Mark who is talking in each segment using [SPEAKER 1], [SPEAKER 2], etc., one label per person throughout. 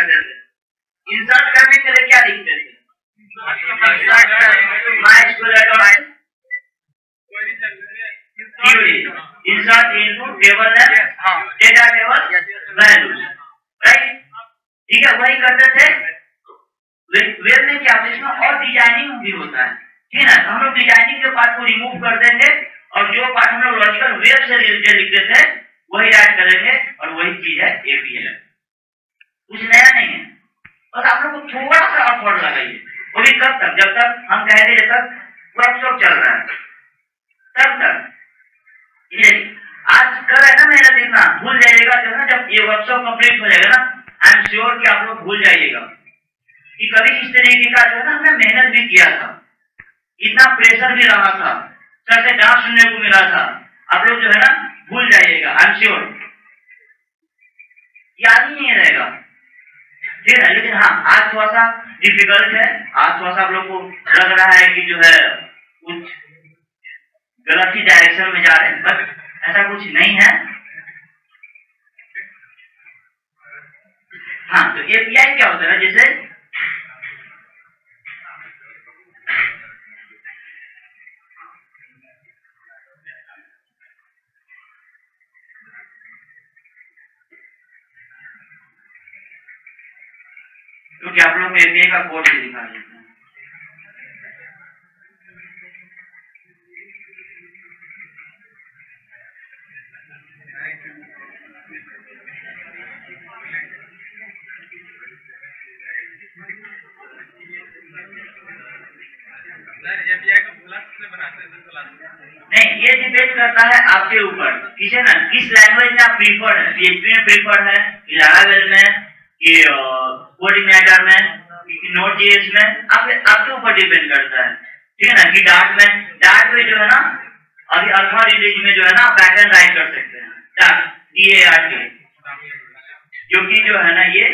[SPEAKER 1] करते थे। इंसर्ट करने के लिए क्या लिखते थे? My school advice theory, insert into table and data table values, right? ठीक है, वही करते थे। वेब में क्या होता है, इसमें और डिजाइनिंग भी होता है, ठीक है ना? तो हम लोग डिजाइनिंग के पार्ट को रिमूव कर देंगे और जो पार्ट हम लोग लॉजिकल वेब से रिलेटेड लिखते थे वही ऐड करेंगे, और वही चीज है एपीएल। कुछ नया नहीं है, बस आप लोग को थोड़ा सा एफर्ट लगाइए। वो भी कब तक? जब तक हम कह रहे जब तक वर्कशॉप चल रहा है तब तक। ये आज कर है ना मेहनत, इतना भूल जाइएगा जब ना, जब ये वर्कशॉप कंप्लीट हो जाएगा ना, आई एम श्योर कि आप लोग भूल जाइएगा कि कभी इस तरीके का जो है ना हमने मेहनत भी किया था, इतना प्रेशर भी रहा था, सर से डांट सुनने को मिला था। आप लोग जो है ना भूल जाइएगा, आई एम श्योर याद ही नहीं रहेगा, ठीक है। लेकिन हाँ, आज थोड़ा सा डिफिकल्ट है, आज थोड़ा सा आप लोग को लग रहा है कि जो है कुछ गलत ही डायरेक्शन में जा रहे हैं, बट ऐसा कुछ नहीं है। हाँ, तो एपीआई क्या होता है, जैसे क्योंकि आप लोग को एपीआई का कोड भी दिखा देते हैं। नहीं, ये डिपेंड करता है आपके ऊपर, किसे ना किस लैंग्वेज में आप प्रीफर्ड है, पीएचपी में प्रीफर्ड है, लारावेल में, कि कोऑर्डिनेटर में, कि नोड.जेएस में, आपके ऊपर डिपेंड करता है, ठीक है ना। कि डार्ट में जो है ना अभी अल्फा रिलीज में जो है ना बैकएंड राइट कर सकते हैं, DART, क्योंकि जो है ना ये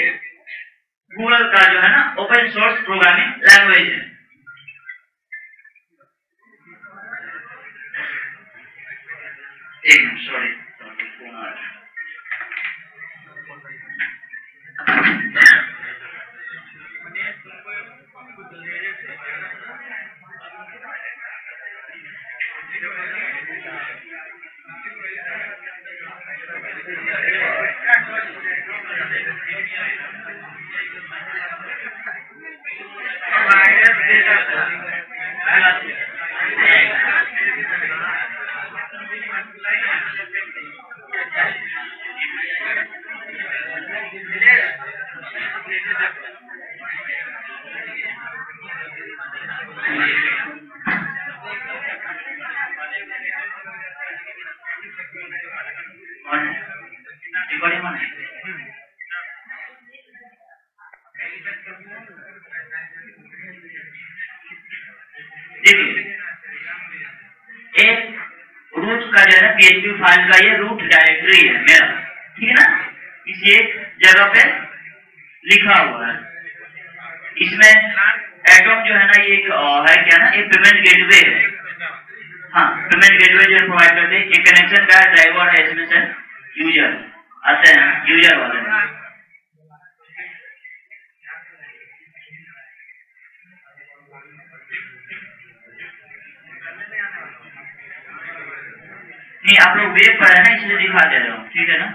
[SPEAKER 1] गूगल का जो है ना ओपन सोर्स प्रोग्रामिंग लैंग्वेज है। एक मिनट, सॉरी, पीएचपी फाइल का ये रूट डायरेक्टरी है मेरा, ठीक है ना, इसी एक जगह पे लिखा हुआ है। इसमें एटॉम जो है ना ये एक है क्या ना, एक पेमेंट गेटवे है। हाँ, पेमेंट गेटवे जो प्रोवाइड करते हैं, एक कनेक्शन का ड्राइवर है, इसमें से यूजर आते हैं, यूजर वाले नहीं, आप लोग वेब पर है ना इसलिए दिखा दे रहे हो, ठीक है ना।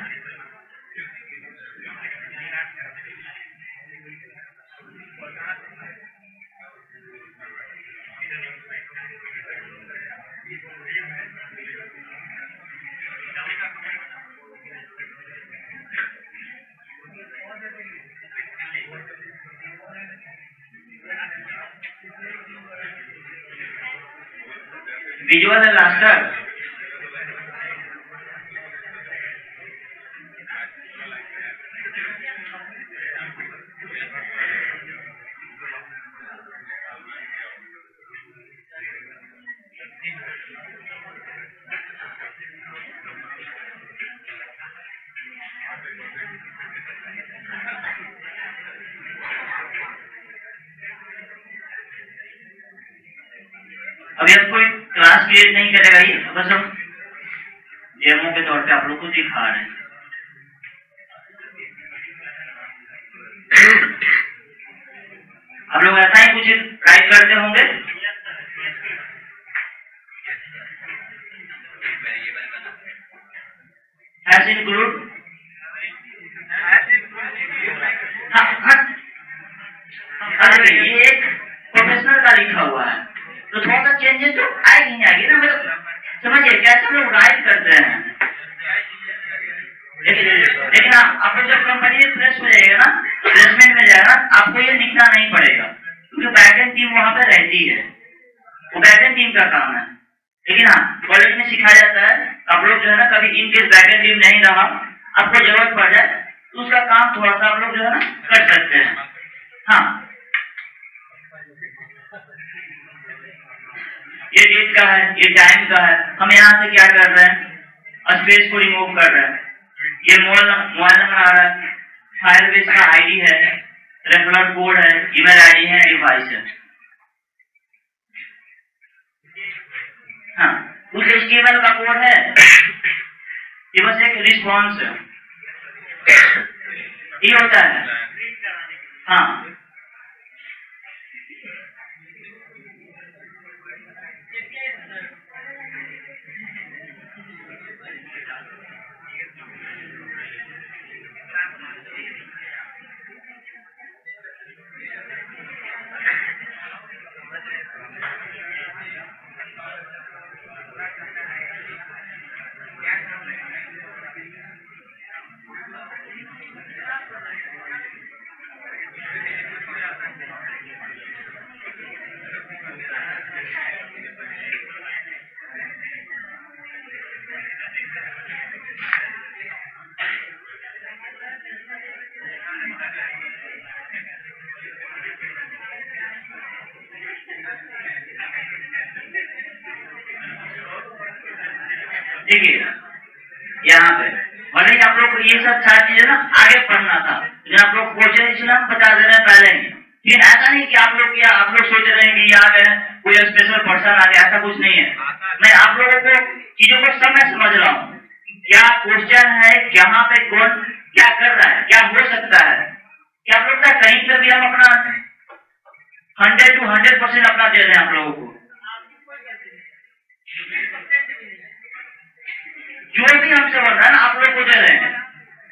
[SPEAKER 1] विजुअल है लास्टर, अभी आपको एक क्लास क्रिएट नहीं करेगा ये, बस हम डेमो के तौर पे आप लोग को दिखा रहे हैं। आप लोग ऐसा ही कुछ राइट करते होंगे। हैज इंक्लूड, अरे ये एक प्रोफेशनल का लिखा हुआ है तो थोड़ा सा चेंजेस तो आएगी नहीं आएगी ना, मतलब समझिए कैसे लोग राइट करते हैं। लेकिन आप लोग जब कंपनी में फ्रेश हो जाएगा ना, प्लेसमेंट में जाएगा, आपको ये लिखना नहीं पड़ेगा क्योंकि बैकएंड टीम वहां पे रहती है, वो बैकएंड टीम का काम है। लेकिन हाँ, कॉलेज में सिखाया जाता है, आप लोग जो है ना कभी इनकेस बैकएंड टीम नहीं रहा, आपको जरूरत पड़ जाए तो उसका काम थोड़ा सा आप लोग जो है ना कर सकते हैं। हाँ, ये डेट का है, ये टाइम का है, हम यहाँ से क्या कर रहे हैं, स्पेस को रिमूव कर रहे हैं, ये मोबाइल नंबर आ रहा है, फायरबेस का आईडी है, रेफरल कोड है, ईमेल आईडी है, डिवाइस है। हाँ, उस HTML का कोड है, ये बस एक रिस्पॉन्स है, ये होता है। हाँ, देखिए यहाँ पे भले ही आप लोग को ये सब सारी चीजें ना आगे पढ़ना था, लेकिन आप लोग क्वेश्चन इसलिए बता दे रहे हैं पहले ही। लेकिन ऐसा नहीं कि आप लोग सोच रहे हैं कि याद है कोई स्पेशल पर्सन आ गया, ऐसा कुछ नहीं है। मैं आप लोगों को चीजों को सब मैं समझ रहा हूँ, क्या क्वेश्चन है, यहाँ पे कौन क्या कर रहा है, क्या हो सकता है, क्या आप लोग का कहीं पर भी हम अपना 100 to 100% अपना दे रहे हैं आप लोगों को। जो भी हमसे बन रहा है ना आप लोग को दे रहे हैं।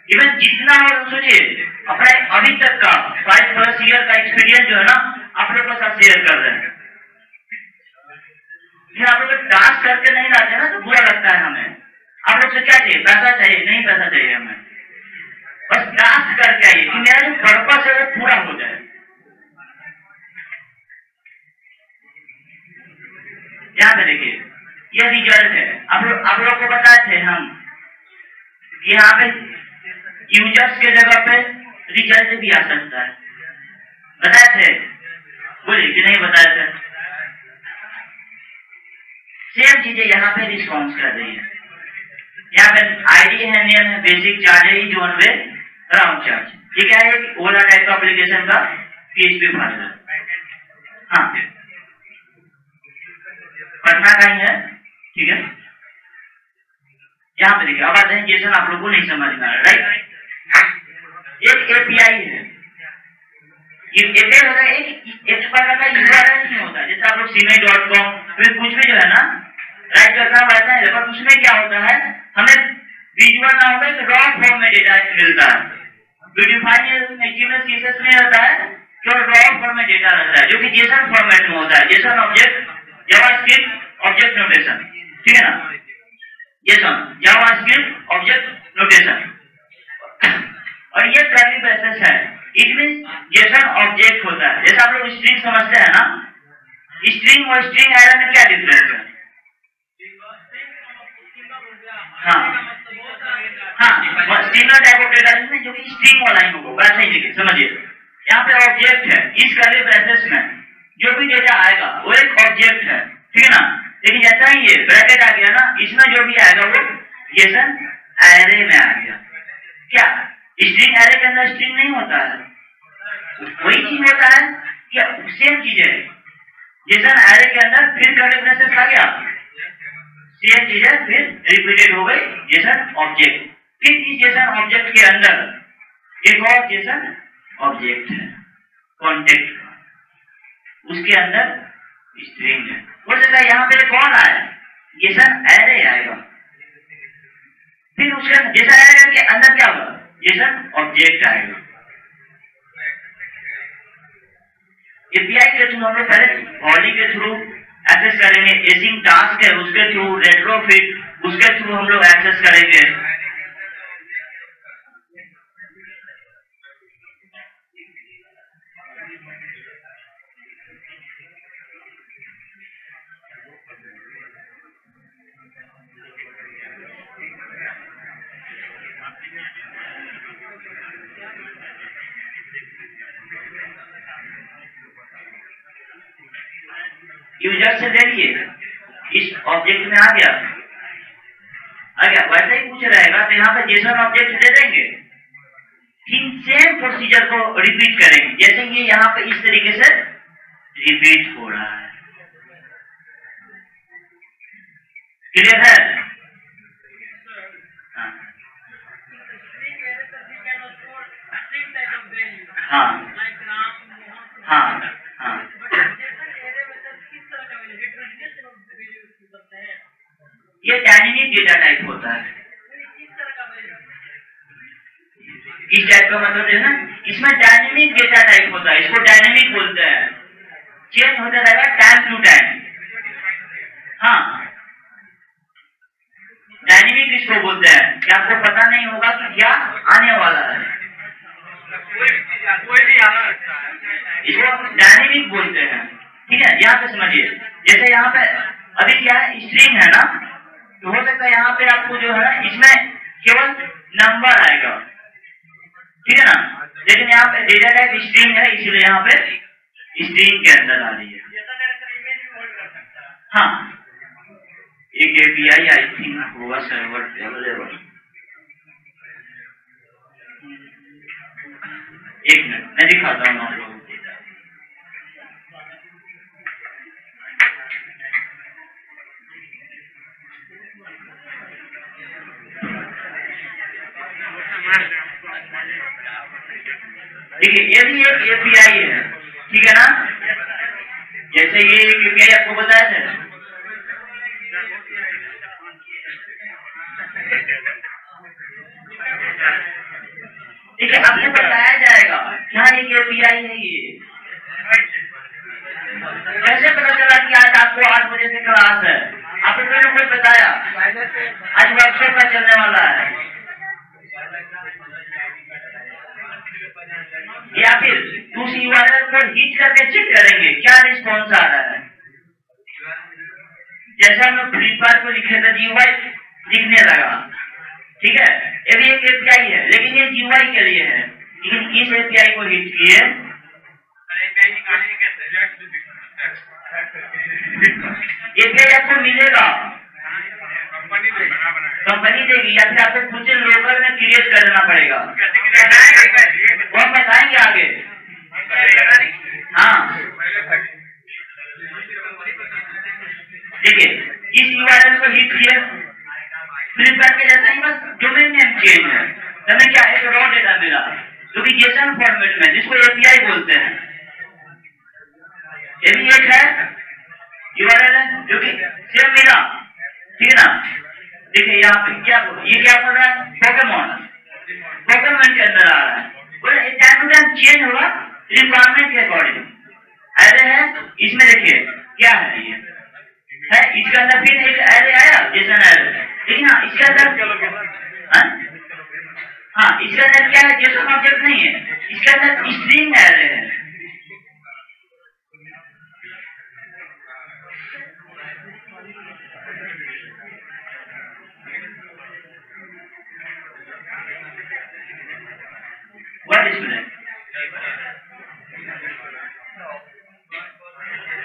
[SPEAKER 1] इवन जितना और सोचिए अपने अभी तक का 5+ ईयर का एक्सपीरियंस जो है ना आप लोग के साथ शेयर कर रहे हैं। आप लोग टास्क करके नहीं लाते ना तो बुरा लगता है हमें। आप लोग से क्या चाहिए, पैसा चाहिए, नहीं पैसा चाहिए हमें, बस टास्क करके आइए कि मेरा जो पर्पस है वो पूरा हो जाए। यहाँ पे देखिए ये रिजल्ट है, आप लोग को बताए थे हम यहाँ पे यूजर्स के जगह पे रिजल्ट भी आ सकता है, बताए थे, बोलिए कि नहीं बताए थे। सेम चीजें यहाँ पे रिस्पॉन्स कर रही है। यहाँ पे आईडी है, नेम है, बेसिक चार्ज है, जोन वे राउंड चार्ज। ये क्या है, ओला टाइप का एप्लीकेशन का PHP फाइल है। हाँ, पटना का ही है, ठीक है। यहाँ पे देखिए अब आते हैं जेसन, आप लोग को नहीं समझ में आ रहा, राइट। एक API है, ये API होता है, एक प्रकार का URL नहीं होता। जैसे आप लोग cmail.com फिर कुछ भी जो है ना राइट करना रहता है, पर उसमें क्या होता है, हमें विजुअल ना होगा तो रॉ फॉर्म में डेटा मिलता है। ब्यूटीफाई HTML CSS में होता है जो रॉ फॉर्म में डेटा रहता है, जो कि जेसन फॉर्मेट में होता है। Jason object, JavaScript object notation, ठीक है ना, जेसन जावास्क्रिप्ट ऑब्जेक्ट नोटेशन। और ये कर्ली ब्रेसेस है, इट मींस जेसन ऑब्जेक्ट होता है। जैसे आप लोग स्ट्रिंग समझते हैं ना, स्ट्रिंग और स्ट्रिंग एरर में क्या डिफरेंस है। हाँ हाँ, सिंगल टाइप ऑफ डेटा में जो कि स्ट्रिंग वाला ही होगा, वैसे ही देखिए समझिए। यहाँ पे ऑब्जेक्ट है, इस कर्ली ब्रेसेस में जो भी डेटा आएगा वो एक ऑब्जेक्ट है, ठीक है ना। लेकिन जैसा ही ये ब्रैकेट आ गया ना, इसमें जो भी आएगा वो जेसन एरे में आ गया। क्या स्ट्रिंग एरे के अंदर स्ट्रिंग नहीं होता है, वही चीज होता है, क्या सेम चीज है। जेसन एरे के अंदर फिर कर्ली ब्रेसेस आ गया, सेम चीज है, फिर रिपीटेड हो गई जेसन ऑब्जेक्ट। फिर इस जेसन ऑब्जेक्ट के अंदर एक और जेसन ऑब्जेक्ट है कॉन्टेक्ट का, उसके अंदर स्ट्रिंग है। हो सकता है यहाँ पे कौन आया, जेसन एरे आएगा, फिर उसके जेसन एरे के अंदर क्या होगा, जेसन ऑब्जेक्ट आएगा। एपीआई के थ्रू हम लोग पहले बॉडी के थ्रू एक्सेस करेंगे, एसिंग टास्क है उसके थ्रू, रेट्रोफिट उसके थ्रू हम लोग एक्सेस करेंगे। यूजर से ले लिए, इस ऑब्जेक्ट में आ गया, वैसे ही कुछ रहेगा तो यहाँ पे जेसन ऑब्जेक्ट दे देंगे, फिर सेम प्रोसीजर को रिपीट करेंगे, जैसे ये यहाँ पे इस तरीके से रिपीट हो रहा है। क्लियर है? हाँ हाँ हाँ, ये डायनेमिक डेटा टाइप होता है। इस टाइप का मतलब है ना, इसमें डायनेमिक डेटा टाइप होता है, इसको डायनेमिक बोलते हैं, चेंज होता रहेगा टाइम टू टाइम। हाँ, डायनेमिक इसको बोलते हैं कि आपको पता नहीं होगा कि क्या आने वाला है, इसको डायनेमिक बोलते हैं। ठीक है, यहाँ पे समझिए, जैसे यहाँ पे अभी क्या है, स्ट्रिंग है ना, तो हो सकता है यहाँ पे आपको जो है इसमें केवल नंबर आएगा, ठीक है ना, लेकिन यहाँ पे डेटा टाइप स्ट्रिंग है, इसलिए यहाँ पे स्ट्रिंग के अंदर आ रही है। हाँ, एक एपीआई आई थिंक होगा सर्वर अवेलेबल। एक मिनट मैं दिखाता हूँ आप लोगों को। देखिए, ये भी एक एपीआई है, ठीक है ना, जैसे ये एक एपीआई आपको बताया था। ठीक है, आपको बताया जाएगा क्या एक एपीआई है ये। कैसे पता चला कि आज आपको 8 बजे से क्लास है, आपको कोई बताया, आज वर्कशॉप का चलने वाला है, या फिर उस यूआरएल पर हिट करके चेक करेंगे क्या रिस्पॉन्स आ रहा है। जैसे हम फ्लिपकार्ट को लिखे थे जीवाई दिखने लगा, ठीक है, ये भी एक एपीआई है, लेकिन ये जीवाई के लिए है, लेकिन इस एपीआई को हिट किए, एपीआई आपको मिलेगा, कंपनी देगी, या फिर आपको खुद से लोकल में क्रिएट करना पड़ेगा, वो हम बताएंगे आगे। हाँ, देखिए, इस यूआरएल को हिट किया, फ्लिपकार्ट के जैसा ही बस डोमेन नेम चेंज है, हमें क्या एक रॉ डेटा मिला जो कि जेसन फॉर्मेट में, जिसको एपीआई बोलते हैं, ये भी एक है यूआरएल है जो कि सेम मिला, ठीक है ना। देखिए यहाँ पे क्या, ये क्या बोल रहा है, पोकेमॉन के अंदर आ रहा है, बोले टाइम टू टाइम चेंज होगा रिक्वायरमेंट के अकॉर्डिंग। एरे है, इसमें देखिए क्या है, ये है, इसके अंदर फिर एक एरे आया जेसन एरे, लेकिन हाँ इसके अंदर, हाँ इसके अंदर क्या है, जेसन ऑब्जेक्ट नहीं है, इसके अंदर स्ट्रिंग एरे है।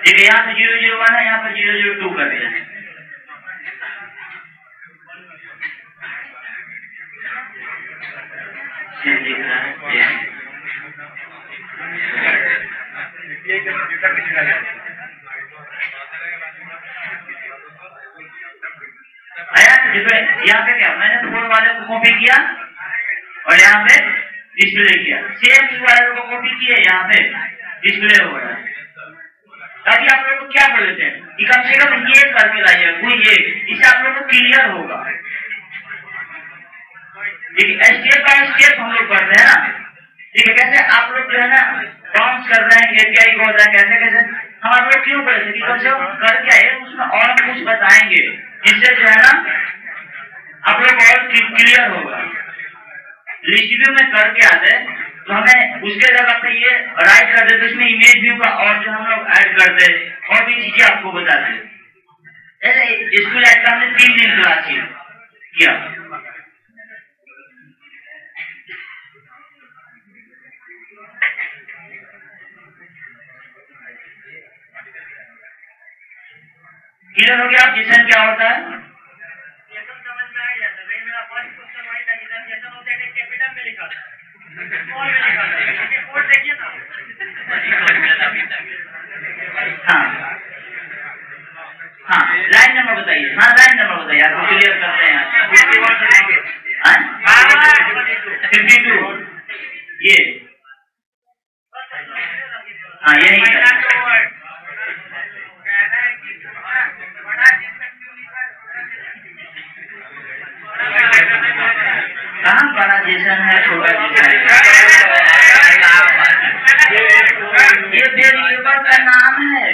[SPEAKER 1] देखिए यहाँ पे 001 है, यहाँ पे 002 कर दिया, दिख रहा है यहाँ पे क्या, मैंने 4 वाले को कॉपी किया और यहाँ पे डिस्प्ले किया, सेम यूआरएल को कॉपी किए, यहाँ पे डिस्प्ले हो रहा है। ताकि आप लोग को क्या कर देते हैं कि कम से कम ये करके लाइए, कोई ये, इससे आप लोग को क्लियर होगा। स्टेप बाय स्टेप हम लोग पढ़ते हैं ना, ठीक है। कैसे आप लोग जो है ना काउंट कर रहे हैं, एपीआई को होता है कैसे कैसे, हम आप लोग क्यों पढ़े थे कि कम से कम कर क्या है उसमें और कुछ बताएंगे, इससे जो है ना आप लोग और क्लियर होगा। लिस्ट व्यू में करके आते तो हमें उसके जगह पे ये राइट कर देते, इसमें इमेज व्यू का और जो हम लोग ऐड करते और भी चीजें आपको बताते। ऐसे स्कूल ऐड का हमने 3 दिन क्लास किया। क्लियर हो गया आप जेसन क्या होता है?
[SPEAKER 2] जेसन समझ में आ गया था भाई, मेरा फर्स्ट क्वेश्चन वही था कि सर जेसन ऑब्जेक्ट एक कैपिटल में लिखा था, स्मॉल में लिखा था, इसके कोड देखिए ना।
[SPEAKER 1] हाँ लाइन नंबर बताइए, हाँ लाइन नंबर बताइए, आपको क्लियर करते हैं। 52 ये, हाँ यही कहाँ बड़ा जेसन है छोटा जेसन? ये वेरिएबल का नाम है।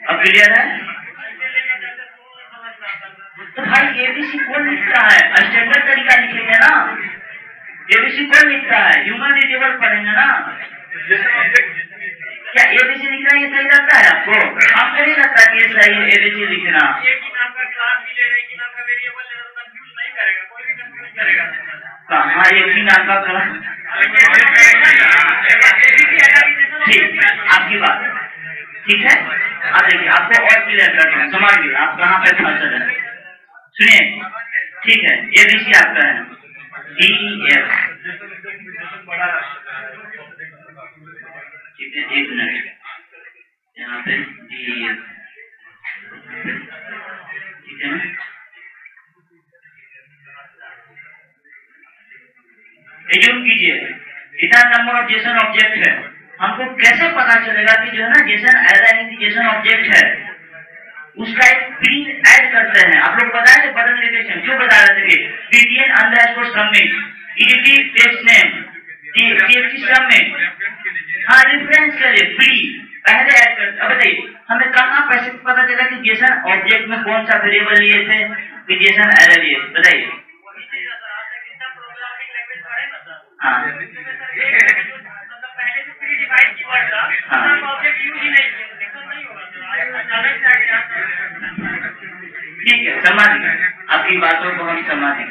[SPEAKER 1] अब क्लियर है? तो भाई एबीसी कौन लिखता है? स्टैंडर्ड तरीका लिखेंगे ना, एबीसी कौन लिखता है? ह्यूमन रीडेबल पढ़ेंगे ना। क्या एबीसी लिखना ये सही लगता है आपको? आपको नहीं लगता कि ये सही है एबीसी लिखना? हाँ एक ही नाम का क्लास, ठीक आपकी बात ठीक है। अब देखिए आपको और क्लियर करते हैं, समझिए आप कहाँ पे फंस रहे हैं। सुनिए ठीक है, एबीसी आपका है DEF, ठीक है। 1 मिनट यहाँ पे DEF, ठीक है ना। एज्यूम कीजिए इतना नंबर ऑफ जेसन ऑब्जेक्ट है, हमको कैसे पता चलेगा कि जो है ना जेसन एरे यानी जेसन ऑब्जेक्ट है, उसका एक प्रींट ऐड करते हैं। आप लोग बताए थे बटन रिलेशन, क्यों बता रहे थे? BTN underscore submit EDT text name TXT submit, हाँ रेफरेंस के लिए प्री पहले ऐड कर। अब बताइए हमें कहाँ पैसे पता चला कि जेसन ऑब्जेक्ट में कौन सा वेरिएबल लिए थे कि जेसन एरे लिए? बताइए। हाँ ठीक है, समझ गए आपकी बातों को, हम समझ गए।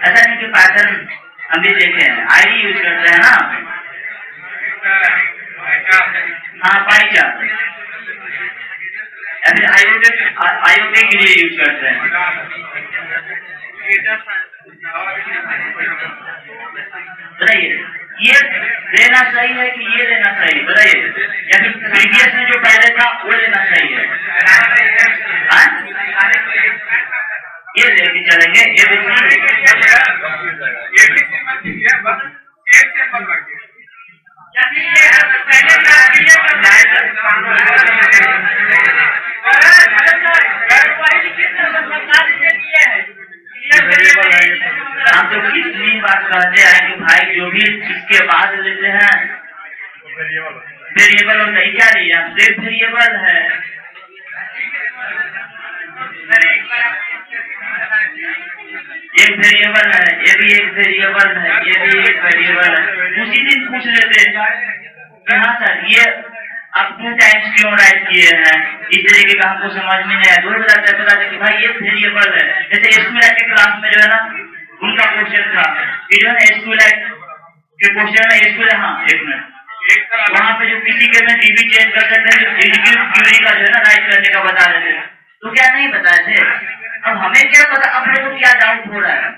[SPEAKER 1] ऐसा नहीं कि पैटर्न हम भी देखे हैं, आईडी यूज करते हैं ना। हाँ पाई चार्ट ऐसे आईओटी के लिए यूज करते हैं। बताइए ये लेना सही है कि ये लेना सही है? बताइए, या फिर प्रीवियस में जो पहले था वो लेना सही है? ये लेके चलेंगे, ये हम तो कितनी बात कहते हैं कि भाई जो भी इसके बाद लेते हैं वेरिएबल होता है, क्या लिया? सिर्फ वेरिएबल है। एक वेरिएबल है, ये भी एक वेरिएबल है, ये भी एक वेरिएबल है। उसी दिन पूछ लेते कि हाँ सर ये आप 2 टाइम्स क्यों राइट किए हैं? इस तरीके का हमको समझ में नहीं आया। दूर बताते कि भाई ये वेरिएबल है। जैसे SQLite के क्लास में जो है ना उनका क्वेश्चन था कि जो है ना SQLite के क्वेश्चन में SQL, हाँ एक मिनट, वहाँ पे जो किसी के में DB चेंज कर सकते हैं, एग्जीक्यूट क्वेरी का जो है ना राइट करने का बता रहे थे, तो क्या नहीं बताए थे? अब हमें क्या पता, अब लोगों को क्या डाउट हो रहा है?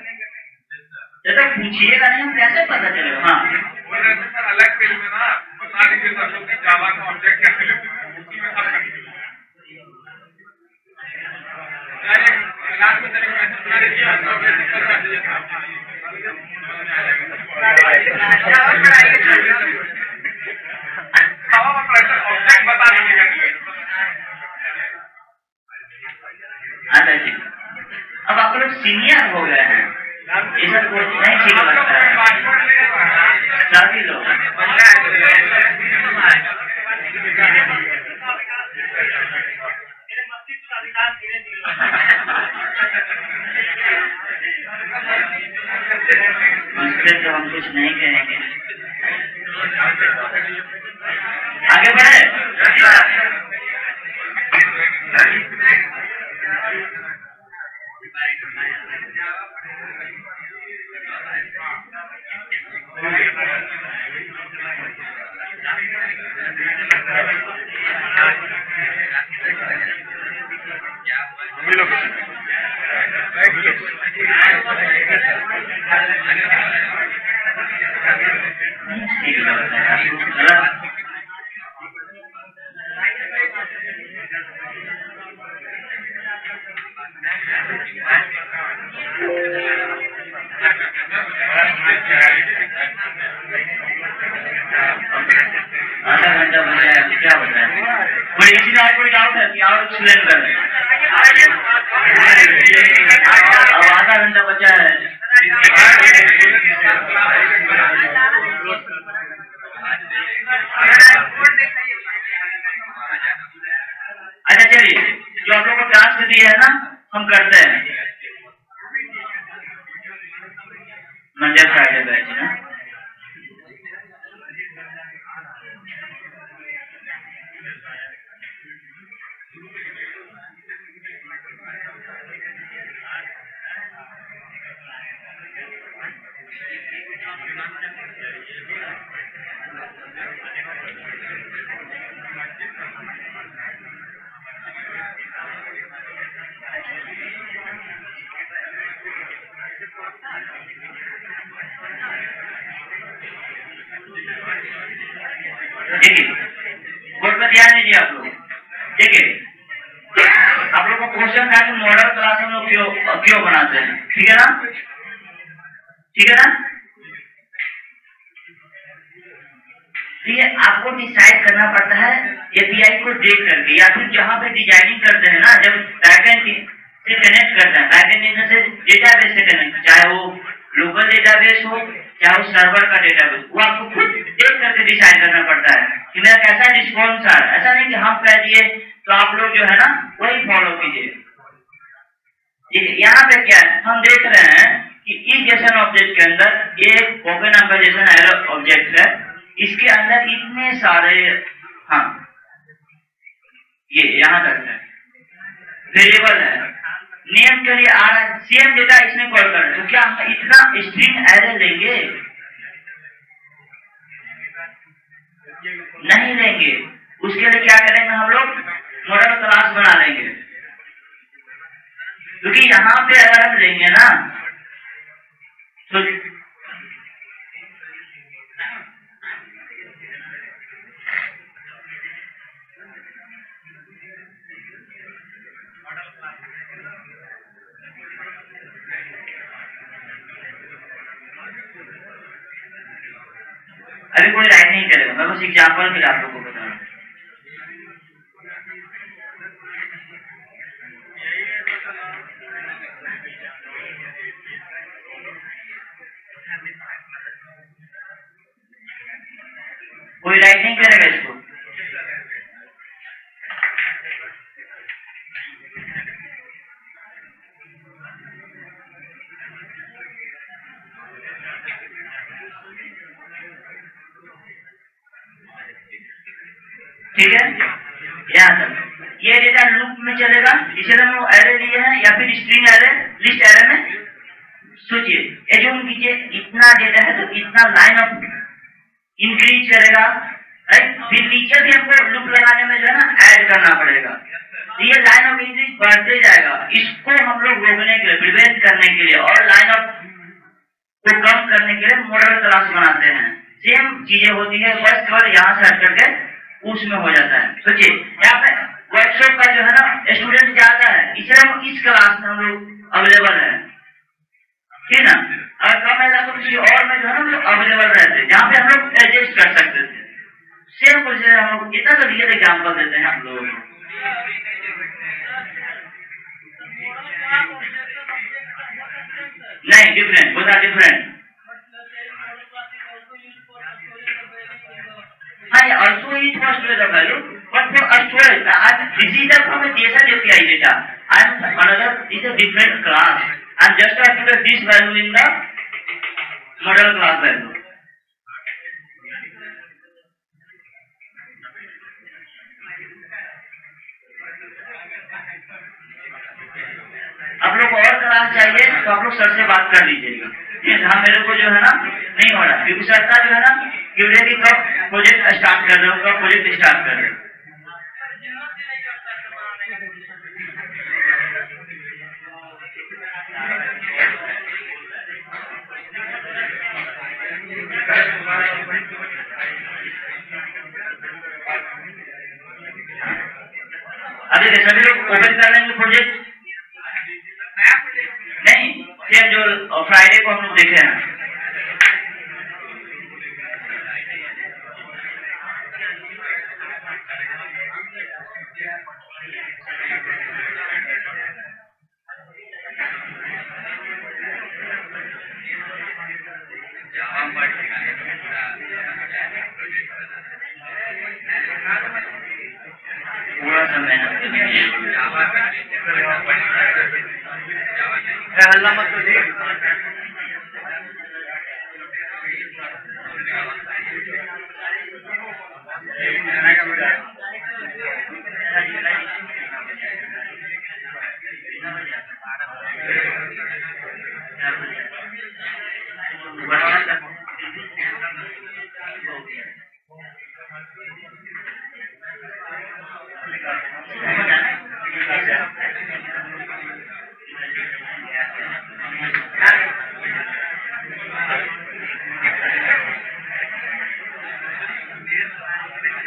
[SPEAKER 1] जब तक पूछिएगा नहीं हम कैसे पता चलेगा। हाँ
[SPEAKER 3] बोल रहे थे सर अलग पेज में ना बता दीजिए सब लोग कि जावा का ऑब्जेक्ट कैसे लेते हैं, उसी में सब कर दीजिए। क्लास में चलेगा मैसेज बना दीजिए, हम सब मैसेज कर दीजिए। ऑब्जेक्ट बता दीजिएगा।
[SPEAKER 1] अच्छा जी, अब आप लोग सीनियर हो गए हैं, ये सब कुछ नहीं ठीक लगता है। सभी लोग उससे तो हम कुछ नहीं कहेंगे, आगे बढ़े। आधा घंटा बचा है, क्या बताए? कोई इसी में कोई डाउट है कि और एक्सप्लेन कर दें? अब आधा घंटा बचा है। अच्छा चलिए, जो आप लोगों को टास्क दिया है ना, हम करते हैं। मंजर साइड बैच ना, देखिए बोर्ड पर ध्यान दीजिए आप लोग। देखिए आप लोग को क्वेश्चन था कि मॉडल क्लास हम लोग क्यों बनाते हैं, ठीक है ना? ठीक है ना? ये आपको डिसाइड करना पड़ता है एपीआई को देख करके, या फिर जहां पे डिजाइनिंग करते हैं ना, जब बैकएंड से कनेक्ट करते हैं, बैकएंड से डेटाबेस से कनेक्ट, चाहे वो लोकल डेटाबेस हो चाहे वो सर्वर का डेटाबेस, वो आपको खुद देख करके डिसाइड करना पड़ता है कि मेरा कैसा रिस्पॉन्स आ रहा है। ऐसा नहीं कि हम कह दिए तो आप लोग जो है ना वही फॉलो कीजिए। ठीक है, यहाँ पे क्या है, हम देख रहे हैं कि इस जेसन ऑब्जेक्ट के अंदर एक open number Jason error object है, इसके अंदर इतने सारे, हाँ ये यहाँ तक है, वेरिएबल है, नेम के लिए आ रहा है, सेम डेटा इसमें कॉल कर रहे हैं, तो क्या हम इतना स्ट्रिंग एरे लेंगे? नहीं लेंगे। उसके लिए क्या करेंगे, हम लोग मॉडल क्लास बना लेंगे, क्योंकि यहाँ पे अगर हम लेंगे ना तो अभी कोई राइट नहीं करेगा, मैं बस एग्जाम्पल के लिए आप लोगों को बता रहा हूँ। कोई राइट नहीं करेगा इसको। ठीक है, यहाँ तक ये डेटा लूप में चलेगा, इसे हम लोग एरे लिए हैं या फिर स्ट्रिंग एरे, लिस्ट एरे में। सोचिए, एज्यूम कीजिए इतना डेटा है तो इतना लाइन ऑफ इंक्रीज करेगा, राइट? फिर नीचे भी हमको लूप लगाने में जो है ना ऐड करना पड़ेगा, ये लाइन ऑफ इंक्रीज बढ़ते जाएगा। इसको हम लोग रोकने के लिए, प्रिवेंट करने के लिए, और लाइन ऑफ को कम करने के लिए मॉडल क्लास बनाते हैं। सेम चीजें होती है, बस केवल यहाँ से हट करके उसमें हो जाता है। सोचिए यहाँ पे वर्कशॉप का जो है ना स्टूडेंट ज्यादा है, इसलिए हम इस क्लास में हम लोग अवेलेबल है, ठीक ना। और कम ऐसा तो किसी और में जो है ना हम लोग अवेलेबल रहते हैं, जहाँ पे हम लोग एडजस्ट कर सकते थे। सेम कुछ हम लोग इतना तो रियल एग्जाम्पल देते हैं हम लोग। नहीं, डिफरेंट, बोथ आर डिफरेंट। हाँ, also it was to the value, but for a storage, this is the from a JSON API data, and another is a different class, and just have to get this value in the model class value. आप लोग को और class चाहिए तो आप लोग sir से बात कर लीजिएगा। हाँ, मेरे को जो है ना नहीं हो रहा, क्योंकि सर का जो है ना कि कब प्रोजेक्ट स्टार्ट कर रहे हो, कब प्रोजेक्ट स्टार्ट कर रहे हो। अभी सभी लोग ओपन कर लेंगे प्रोजेक्ट। नहीं, सेम जो फ्राइडे को हम लोग देखे हैं। पूरा समय हल्ला मत करिए।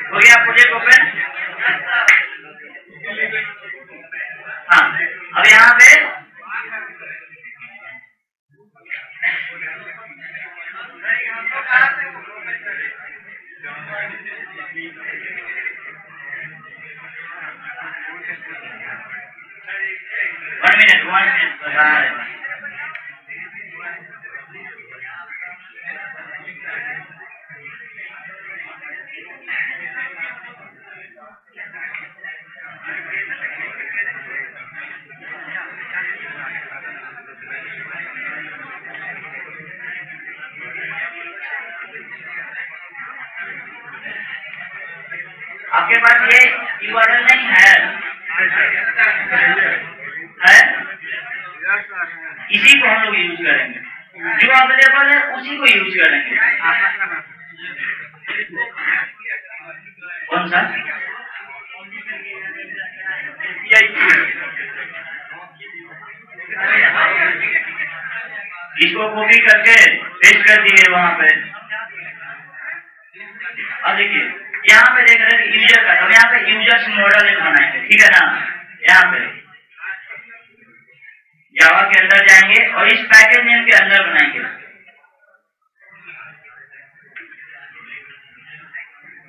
[SPEAKER 1] हो गया प्रोजेक्ट ओपन। हाँ, अब यहाँ पे वन मिनट बता रहे हैं। आपके पास ये URL नहीं है? इसी को हम लोग यूज करेंगे, जो अवेलेबल है उसी को यूज करेंगे। कौन सा? इसको कॉपी करके पेस्ट कर दिए वहां पे। अब देखिए यहाँ पे देख रहे हैं यूजर का, हम यहाँ पे यूजर्स मॉडल एक बनाएंगे, ठीक है ना। यहाँ पे जावा के अंदर जाएंगे और इस पैकेज नेम के अंदर बनाएंगे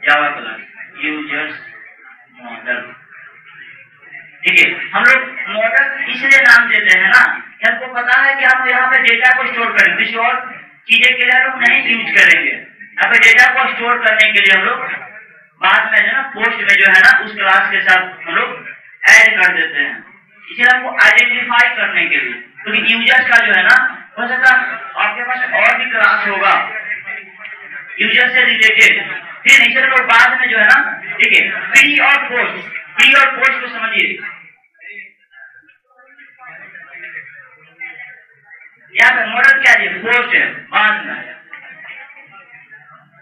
[SPEAKER 1] जावा क्लास यूजर्स मॉडल। ठीक है, हम लोग मॉडल इसलिए नाम देते हैं ना, हमको पता है कि हम यहाँ पे डेटा को स्टोर करेंगे, किसी और चीजें के लिए लोग नहीं यूज करेंगे। यहाँ पे डेटा को स्टोर करने के लिए हम लोग बाद में जो है पोस्ट में जो है ना उस क्लास के साथ हम लोग ऐड कर देते हैं, इसे हमको आइडेंटिफाई करने के लिए। क्योंकि यूजर्स का जो है ना हो सकता आपके पास और भी क्लास होगा यूजर से रिलेटेड, फिर इसे लोग बाद में जो है ना, ठीक है, प्री और पोस्ट को समझिए। यहाँ पे मॉडल क्या है, पोस्ट है बाद में,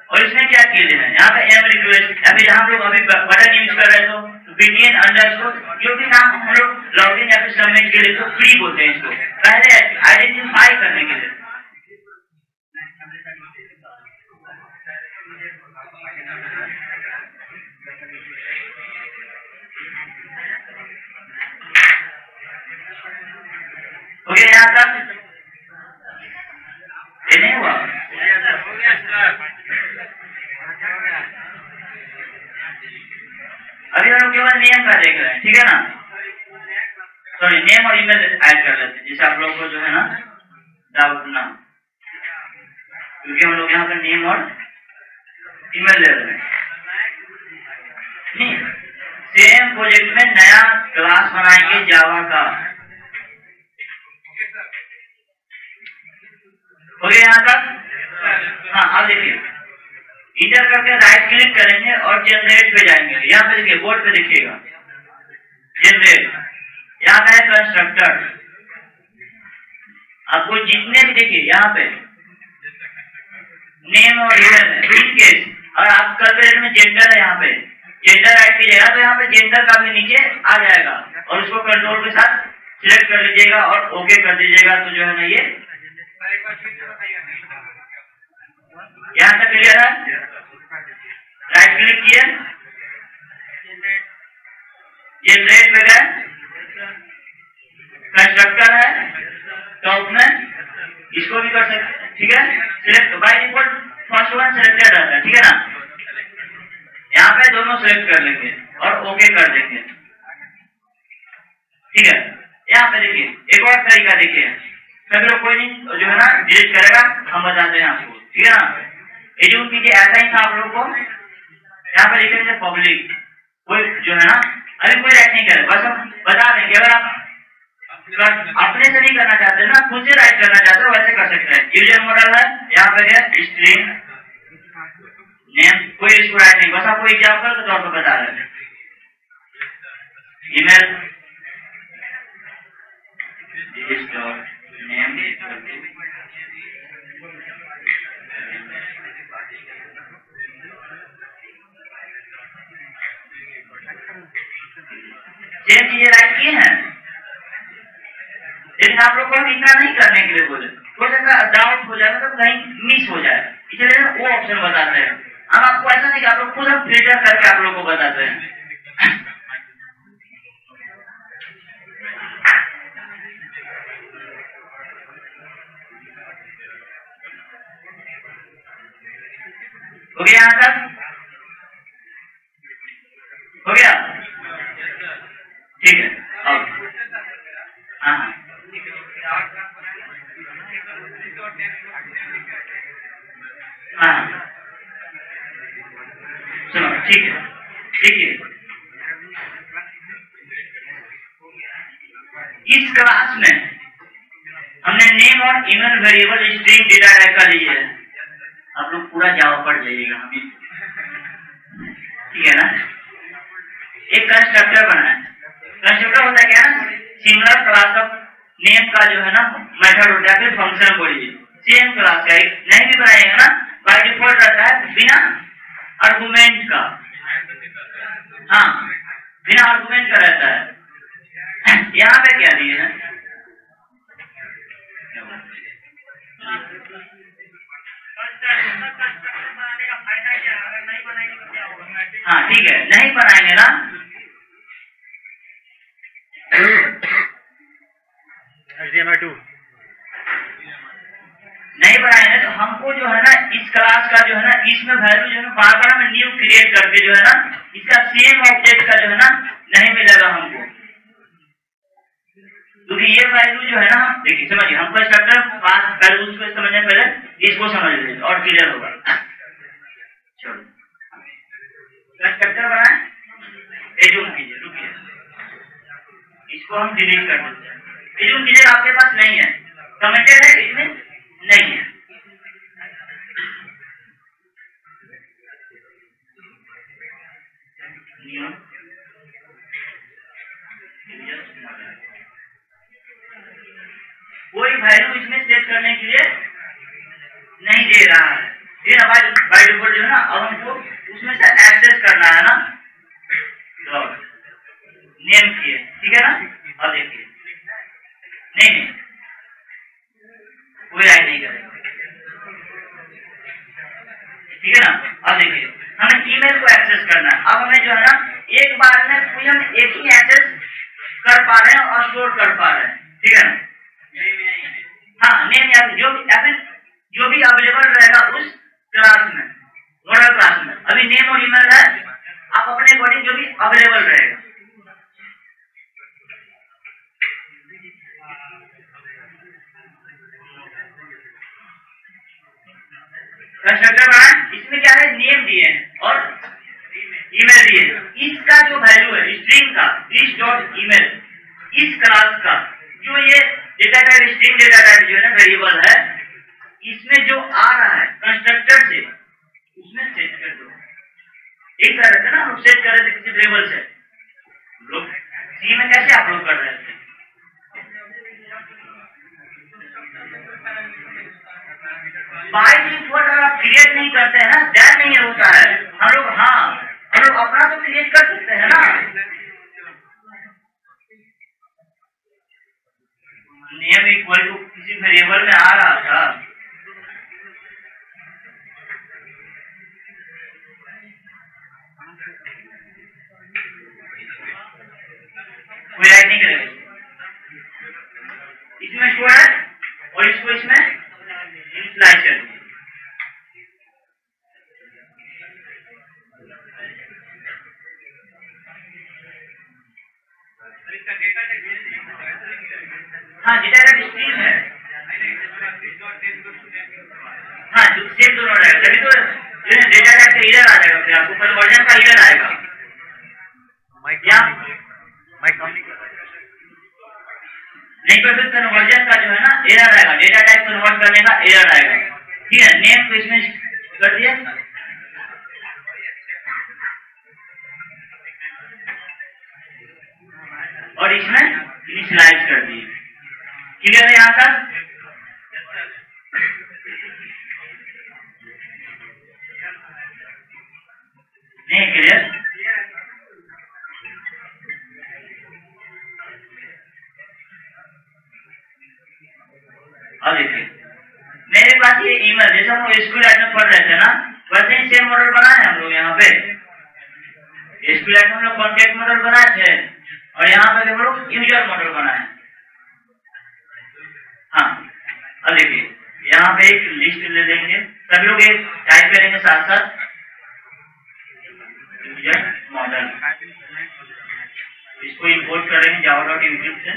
[SPEAKER 1] और इसमें क्या किए हैं यहाँ पे एम रिक्वेस्ट। अभी हम लोग अभी बटन यूज कर रहे हैं तो बीटीएन अंडरस्कोर जो भी नाम हम लोग लॉगिन या फिर सबमिट के लिए तो फ्री बोलते हैं इसको, पहले आइडेंटिफाई करने के लिए। ये नहीं हुआ? अभी हम केवल नेम का देख रहे हैं, ठीक है ना? सॉरी, नेम और ईमेल ऐड कर लेते हैं, जिससे आप लोग को जो है ना डाउट ना, क्योंकि हम लोग यहाँ पर नेम और ईमेल ले रहे हैं। नहीं, सेम प्रोजेक्ट में नया क्लास बनाएंगे जावा का। हो गया यहाँ तक? हाँ, अब देखिए, इंटर करके राइट क्लिक करेंगे और जनरेट पे जाएंगे। यहाँ पे देखिए, बोर्ड पे देखिएगा जनरेट, यहाँ पे है कंस्ट्रक्टर। आपको जितने भी देखिए यहाँ पे नेम और ईमेल है, इनकेस और आप कैलकुलेटर में जेंडर है, यहाँ पे जेंडर राइट कीजिएगा तो यहाँ पे जेंडर का भी नीचे आ जाएगा और उसको कंट्रोल के साथ सिलेक्ट कर लीजिएगा और ओके कर दीजिएगा। तो जो है ना ये यहाँ तक क्लियर है। राइट क्लिक किए, जनरेट पे गए, कंस्ट्रक्टर है टॉप में, इसको भी कर सकते हैं, ठीक है। Select by default first one selected रहता है, ठीक है ना। यहाँ पे दोनों सिलेक्ट कर लेंगे और ओके कर देंगे, ठीक है। यहाँ पे देखिए एक और तरीका देखिए, सभी लोग कोई नहीं जो है ना डिलीट करेगा, हम बताते हैं आपको, ठीक है ना। एज्यूम कीजिए ऐसा ही था आप लोग को, यहाँ पे लिखेंगे पब्लिक, कोई जो है ना अभी कोई राइट नहीं करे, बस हम बता देंगे। अगर आप अपने से नहीं करना चाहते ना, खुद से राइट करना चाहते हो, वैसे कर सकते हैं। यूजर मॉडल है, यहाँ पे है स्ट्रिंग नेम, कोई इसको राइट नहीं, बस आपको एग्जाम्पल के तौर पर बता रहे हैं। ईमेल नेम, सेम चीजें राइट किए हैं, लेकिन आप लोग को हम इतना नहीं करने के लिए बोले, थोड़ा सा डाउट हो जाएगा तो कहीं मिस हो जाए, इसलिए वो ऑप्शन बताते हैं। हम आपको ऐसा नहीं कि आप लोग खुद हम फिल्टर करके आप लोग को बताते हैं। हो गया यहाँ तक? हो गया, ठीक है। अब हाँ हाँ सुनो, ठीक है, ठीक है। इस क्लास में हमने नेम और email variable string data type का लिए है। आप लोग पूरा जावा पढ़ जाइएगा, हमें ठीक है ना। एक कंस्ट्रक्टर बना है, कंस्ट्रक्टर होता है क्या ना, सिमिलर क्लास ऑफ नेम का जो है ना मेथड होता है, फिर फंक्शन बोलिए सेम क्लास का। एक नहीं भी बनाएगा ना, बाय डिफॉल्ट रहता है बिना आर्गुमेंट का, हाँ बिना आर्गुमेंट का रहता है। यहाँ पे क्या दिए हैं, हाँ ठीक है, नहीं बनाएंगे ना, नहीं बनाएंगे तो हमको जो है ना इस क्लास का जो है ना इसमें वैल्यू जो है बार बार हमें न्यू क्रिएट करके जो है ना इसका सेम ऑब्जेक्ट का जो है ना नहीं मिलेगा हमको, क्योंकि ये वैल्यू जो है ना, देखिए समझिए, हम कंस्ट्रक्टर पास वैल्यू उसको समझने पहले इसको समझ लीजिए और क्लियर होगा। चलो कंस्ट्रक्टर बनाए, एज्यूम कीजिए, रुकिए इसको हम डिलीट कर देते हैं। एज्यूम कीजिए आपके पास नहीं है, कमेंटेड है, इसमें नहीं है, कोई वैल्यू इसमें सेट करने के लिए नहीं दे रहा है, फिर हमारे बाय डिफॉल्ट जो है ना अब हमको उसमें से एक्सेस करना है ना, नेम किए, ठीक है ना। अब देखिए नहीं कोई राइट नहीं करेगा, ठीक है ना। अब देखिए हमें ईमेल को एक्सेस करना है, अब हमें जो है ना एक बार में पूरी हम एक ही एक्सेस कर पा रहे हैं और स्टोर कर पा रहे हैं, ठीक है ना। हाँ नेम या फिर जो अभी नेम और ईमेल है, आप अपने अकॉर्डिंग जो भी अवेलेबल रहेगा। कंस्ट्रक्टर बनाए, इसमें क्या है, नेम दिए हैं और ईमेल दिए हैं। इसका जो वैल्यू है स्ट्रिंग का, दिस डॉट ईमेल, इस क्लास का जो ये data type string data type जो है ना वेरिएबल है, इसमें जो आ रहा है कंस्ट्रक्टर से उसमें सेट कर दो। एक तरह से ना हम सेट कर रहे थे किसी वेरिएबल से, लोग सी में कैसे आप लोग कर रहे थे, बाय डिफॉल्ट अगर आप क्रिएट नहीं करते हैं ना, दैट नहीं होता है। हम लोग हम लोग अपना तो क्रिएट कर सकते हैं ना। नेम इक्वल टू किसी वेरिएबल में आ रहा था, कोई राइट नहीं करेगा, इसमें शो है और इसको इसमें इनिशियलाइज कर दिया। हाँ डेटा टाइप स्ट्रिंग है, हाँ सेम दोनों रहेगा, तभी तो डेटा टाइप का एरर आ जाएगा, फिर आपको कन्वर्जन का एरर आएगा। नहीं तो फिर कन्वर्जन का जो है ना एरर आएगा, डेटा टाइप कन्वर्ट करने का एरर आएगा। ठीक है, नेम को इसमें कर दिया और इसमें इनिशियलाइज कर दिए। क्लियर है यहाँ तक? नहीं क्लियर? अब देखिए मेरे पास ये ईमेल, जैसे हम SQLite में पढ़ रहे थे ना, वैसे ही सेम मॉडल बनाए हैं हम लोग यहाँ पे। SQLite में हम लोग कॉन्टेक्ट मॉडल बनाए थे और यहाँ पे हम लोग यूजर मॉडल बनाए। हाँ अब देखिए यहाँ पे एक लिस्ट ले लेंगे, सभी लोग एक टाइप करेंगे साथ साथ यूजर मॉडल, इसको इंपोर्ट करेंगे java.util से।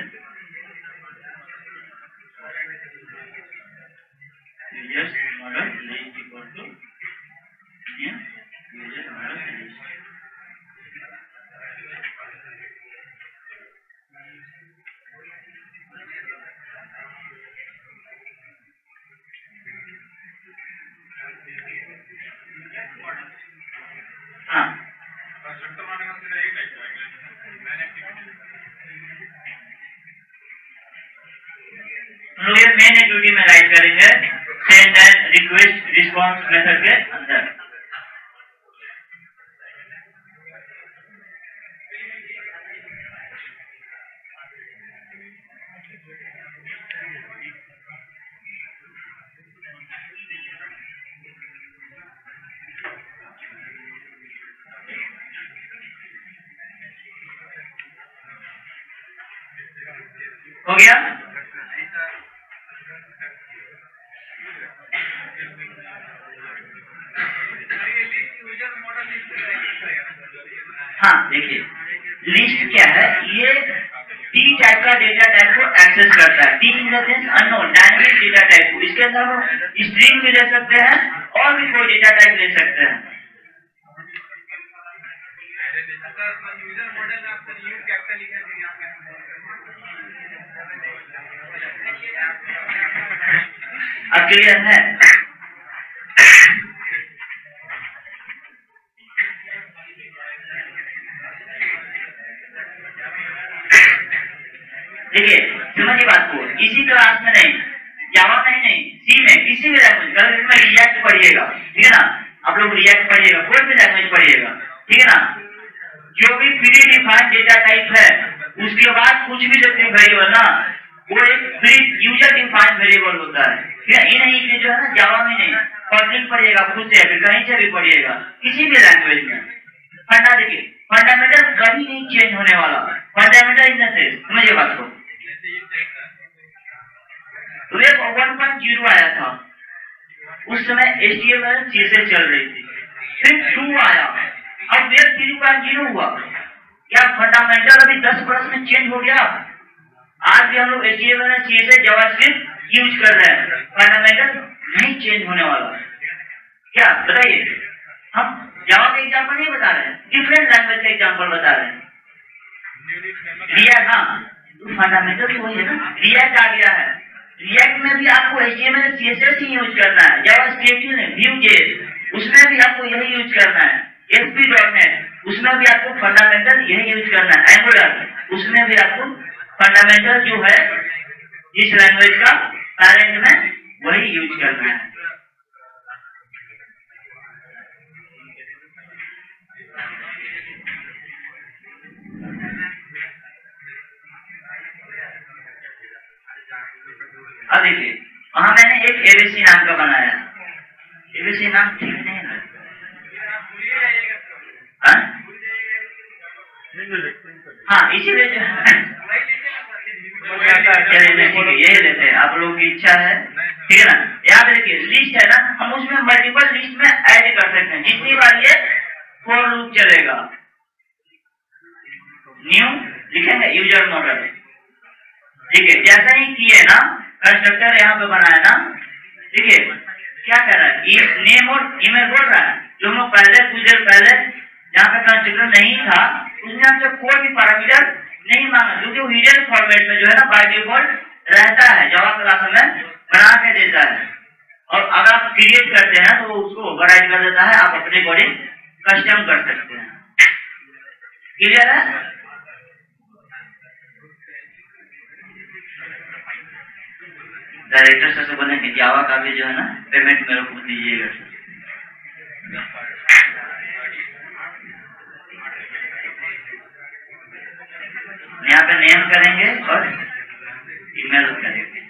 [SPEAKER 1] User model list equal to user model list. हाँ हम लोग ये मेन एक्टिविटी में राइट करेंगे send and request response method के अंदर। हो गया? हाँ देखिए लिस्ट क्या है, ये टी टाइप का डेटा टाइप को एक्सेस करता है। T in the sense unknown dynamic data type को, इसके अंदर हम स्ट्रिंग भी ले सकते हैं और भी कोई डेटा टाइप ले सकते हैं। अब क्लियर है? देखिए समझिए बात को, इसी क्लास में नहीं, जावा में नहीं, सी में, किसी भी लैंग्वेज, कल में रिएक्ट पढ़िएगा, ठीक है ना, आप लोग रिएक्ट पढ़िएगा, कोई भी लैंग्वेज पढ़िएगा, ठीक है ना, जो भी प्री डिफाइंड डेटा टाइप है उसके बाद कुछ भी जब वेरिएबल ना, वो एक प्री यूजर डिफाइंड वेरिएबल होता है, ठीक है। इन्हें जो है ना जावा में नहीं, कोडिंग पढ़िएगा खुद से, फिर कहीं से भी पढ़िएगा, किसी भी लैंग्वेज में। फंडा देखिए, फंडामेंटल कभी नहीं चेंज होने वाला, फंडामेंटल इन द सेंस, समझिए बात को। वेब 1.0 आया था, उस समय HTML CSS चल रही थी, फिर 2 आया, अब वेव 3.0 हुआ। क्या फंडामेंटल अभी 10 वर्ष में चेंज हो गया? आज भी हम लोग HTML CSS जावास्क्रिप्ट यूज कर रहे हैं, फंडामेंटल नहीं चेंज होने वाला। क्या बताइए, हम जावा का एग्जाम्पल नहीं बता रहे हैं, डिफरेंट लैंग्वेज का एग्जाम्पल बता रहे हैं। रिएक्ट, हाँ फंडामेंटल तो वही है ना, रिएक्ट आ गया है, रिएक्ट में भी आपको HTML CSS ही यूज करना है, जावास्क्रिप्ट नहीं, Vue.js उसमें भी आपको यही यूज करना है, ASP.NET उसमें भी आपको फंडामेंटल यही यूज करना है, एंगुलर उसमें भी आपको फंडामेंटल जो है जिस लैंग्वेज का पेरेंट में वही यूज करना है। अब देखिए वहां मैंने एक ABC नाम का बनाया, ABC नाम ठीक नहीं है, हाँ इसीलिए जो यही लेते हैं, आप लोगों की इच्छा है, ठीक है ना। याद रखिए लिस्ट है ना, हम उसमें मल्टीपल लिस्ट में ऐड कर सकते हैं, जितनी बार ये फॉर लूप चलेगा। न्यू लिखेंगे यूजर मॉडल, ठीक है, जैसा ही किए ना कंस्ट्रक्टर यहाँ पे बनाया ना, ठीक है, क्या कर रहा है, नेम और ईमेल बोल रहा है। जो हम लोग पहले कुछ देर पहले जहाँ पे कंस्ट्रक्टर नहीं था उसमें हमसे कोई भी पैरामीटर नहीं मांगा, क्योंकि वो हिडन फॉर्मेट में जो है ना बाय डिफॉल्ट रहता है, जावा क्लास में बना के देता है, और अगर आप क्रिएट करते हैं तो उसको ओवरराइड कर देता है, आप अपने अकॉर्डिंग कस्टम कर सकते हैं। क्लियर है? डायरेक्टर से बोले कि जावा का भी जो है ना पेमेंट मेरे को दीजिएगा। यहाँ पे नेम करेंगे और ईमेल करेंगे।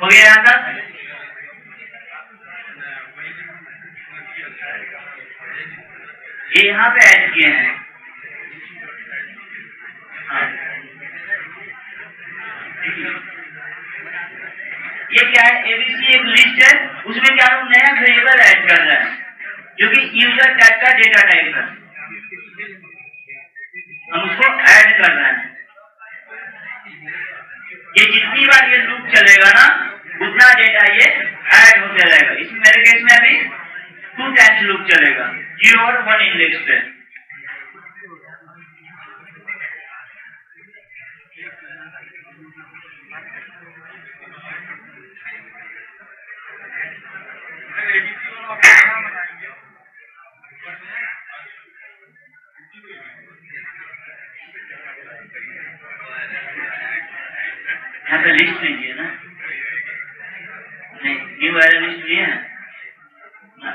[SPEAKER 1] हो गया यहाँ तक? ये यहाँ पे ऐड किए हैं, हाँ। ये क्या है, ABC एक लिस्ट है, उसमें क्या हम नया वेरिएबल ऐड कर रहे हैं जो कि यूजर टैग का डेटा टाइप है, हम उसको ऐड कर रहे हैं। ये जितनी बार ये लूप चलेगा ना उतना डेटा ये ऐड होते रहेगा। इस मेरे केस में अभी 2 टाइम्स लूप चलेगा, 0 और 1 इंडेक्स पे। यहाँ पे लिस्ट लीजिए ना, नहीं न्यू वाला लिस्ट लिए हैं ना,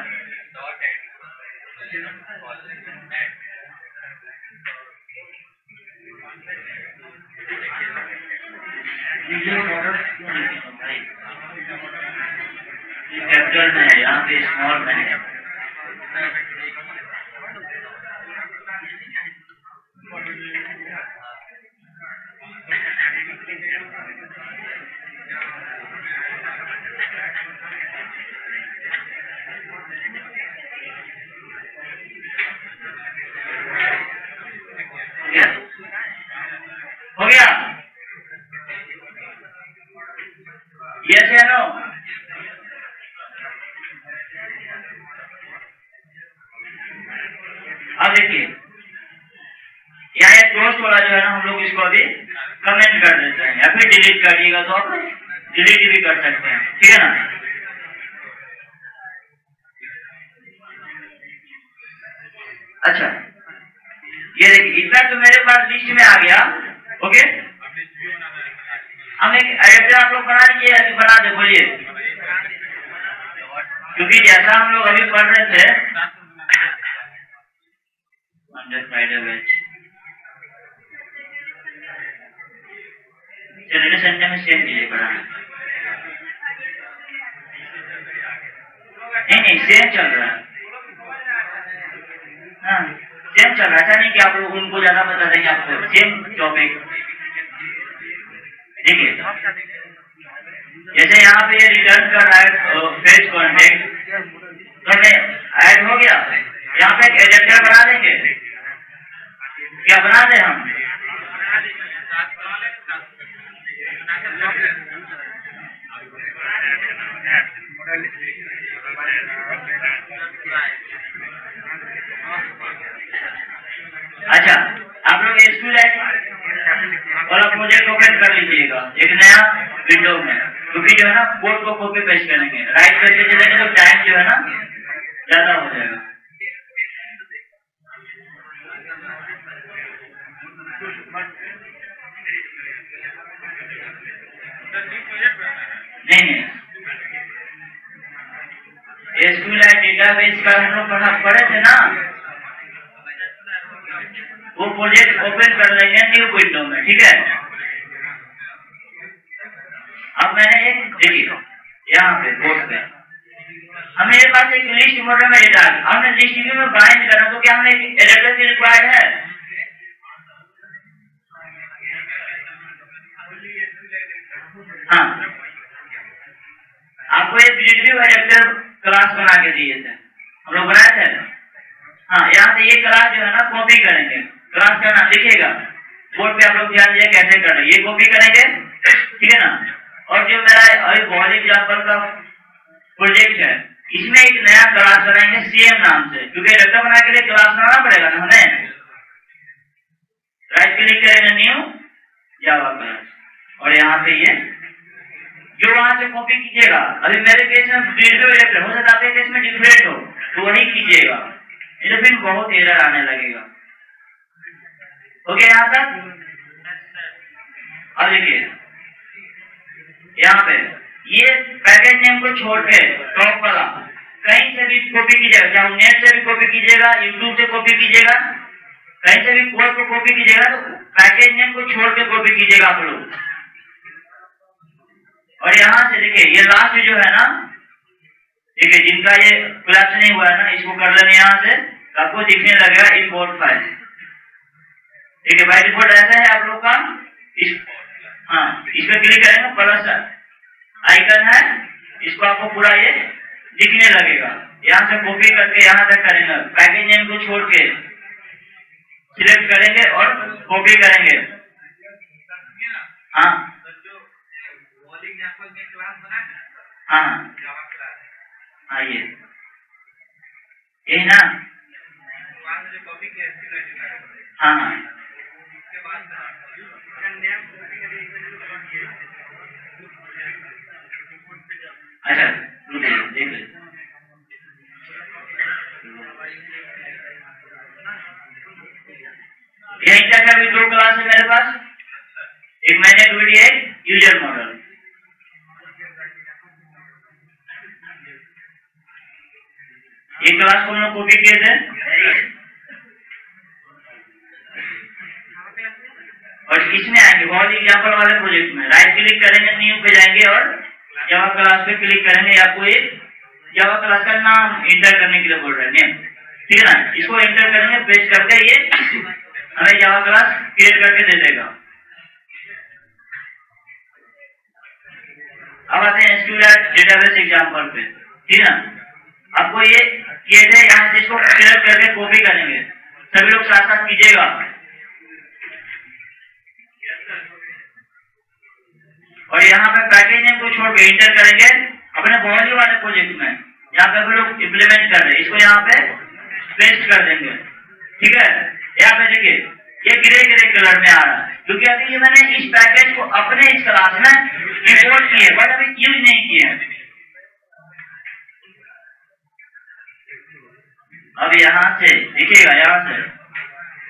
[SPEAKER 1] कैपिटल में है, यहाँ पे स्मॉल में है। हो गया? यस या नो? अब देखिए यहाँ एक क्लोज वाला जो है ना, हम लोग इसको अभी कमेंट कर देते हैं, या फिर डिलीट कर दिएगा तो आप डिलीट भी कर सकते हैं, ठीक है ना। अच्छा ये देखिए इतना तो मेरे पास लिस्ट में आ गया, ओके। हम एक एडिटर आप लोग बना लीजिए, अभी बना दे, बोलिए, क्योंकि जैसा हम लोग अभी पढ़ रहे थे सैटरडे संडे में सेम चीजें पढ़ाना, नहीं सेम चल रहा है। हाँ सेम चल रहा है, ऐसा नहीं कि आप लोग उनको ज्यादा बता देंगे, आपको सेम टॉपिक। देखिए जैसे यहाँ पे रिटर्न कर रहा है फेच कॉन्टेक्ट, तो हमें ऐड हो गया, यहाँ पे एक एडेप्टर बना देंगे, क्या बना दे हम? अच्छा आप लोग SQLite वाला प्रोजेक्ट ओपन कर लीजिएगा एक नया विंडो में, क्योंकि जो है ना कोड को कॉपी पेस्ट करेंगे, राइट करके चलेंगे तो टाइम जो है ना ज्यादा हो जाएगा। नहीं SQLite डेटाबेस का हम लोग पढ़े थे ना, वो प्रोजेक्ट ओपन कर लेंगे न्यू विंडो में, ठीक है। अब मैंने एक देखिए यहाँ पे बोर्ड पे हमें मेरे पास एक लिस्ट मॉडल में डेटा, हमने लिस्ट व्यू में बाइंड करना, तो क्या हमें एक एडिटर की रिक्वायर्ड है? हाँ आपको एक व्यू एडिटर क्लास बना के दिए थे, हम लोग बनाए थे। हाँ यहाँ से ये क्लास जो है ना कॉपी करेंगे, क्लास का नाम लिखेगा बोर्ड पे, आप लोग ध्यान दीजिए कैसे कर रहे हैं, ये कॉपी करेंगे, ठीक है ना। और जो मेरा अभी बॉल एग्जाम्पल का प्रोजेक्ट है, इसमें एक नया क्लास बनाएंगे सेम नाम से, क्योंकि एडिटर बनाने के लिए क्लास बनाना पड़ेगा ना हमें। राइट क्लिक करेंगे न्यू जावा क्लास, और यहाँ पे ये जो वहां से कॉपी कीजिएगा, अभी मेरे केस में वीडियो एडिटर हो सकता है, आपके केस में डिफरेंट हो, तो वही कीजिएगा, नहीं तो फिर बहुत एरर आने लगेगा। ओके यहाँ तक। अब देखिए यहाँ पे ये पैकेज नेम को छोड़ के टॉप वाला कहीं से भी कॉपी कीजिएगा, चाहे नेट से भी कॉपी कीजिएगा, यूट्यूब से कॉपी कीजिएगा, कहीं से भी कोड को कॉपी कीजिएगा, तो पैकेज नेम को छोड़ के कॉपी कीजिएगा आप लोग। और यहाँ से देखिए ये लास्ट जो है ना, देखिए जिनका ये क्लैप्स नहीं हुआ है ना, इसको कर लेंगे यहाँ से, आपको दिखने लगेगा इंपोर्ट फाइल, ठीक है। बाय डिफॉल्ट ऐसा है आप लोग का, हाँ इस पर क्लिक करेंगे, प्लस आइकन है, इसको आपको पूरा ये दिखने लगेगा। यहाँ से कॉपी करके यहाँ तक करेंगे, पैकेज नेम को छोड़ के सिलेक्ट करेंगे और कॉपी करेंगे। हाँ हाँ हाँ ये यही ना, हाँ हाँ अच्छा देख ले, यही तक अभी दो क्लास है मेरे पास, एक मैंने वीडियो है यूजर मॉडल। ये क्लास को हम लोग कॉपी किए थे, और इसमें आएंगे बहुत एग्जाम्पल वाले प्रोजेक्ट में, राइट क्लिक करेंगे न्यू पे जाएंगे और जावा क्लास पे क्लिक करेंगे, आपको एक जावा क्लास का नाम एंटर करने के लिए बोल रहे हैं नेम, ठीक है ना। इसको एंटर करेंगे, पेस्ट करके ये हमें जावा क्लास क्रिएट करके दे देगा। अब आते हैं SQLite डेटाबेस एग्जाम्पल पे, ठीक है ना। आपको ये किए थे, यहाँ से इसको सिलेक्ट करके कॉपी करेंगे, सभी लोग साथ साथ कीजिएगा। और यहाँ पे पैकेज नेम को छोड़ के इंटर करेंगे अपने बॉडी वाले प्रोजेक्ट में, यहाँ पे भी लोग इम्प्लीमेंट कर रहे हैं, इसको यहाँ पे पेस्ट कर देंगे, ठीक है। यहाँ पे देखिए ये ग्रे कलर में आ रहा है, क्योंकि अभी ये मैंने इस पैकेज को अपने इस क्लास में इंपोर्ट किए, बट अभी यूज नहीं किए। अब यहाँ से देखिएगा, यहाँ से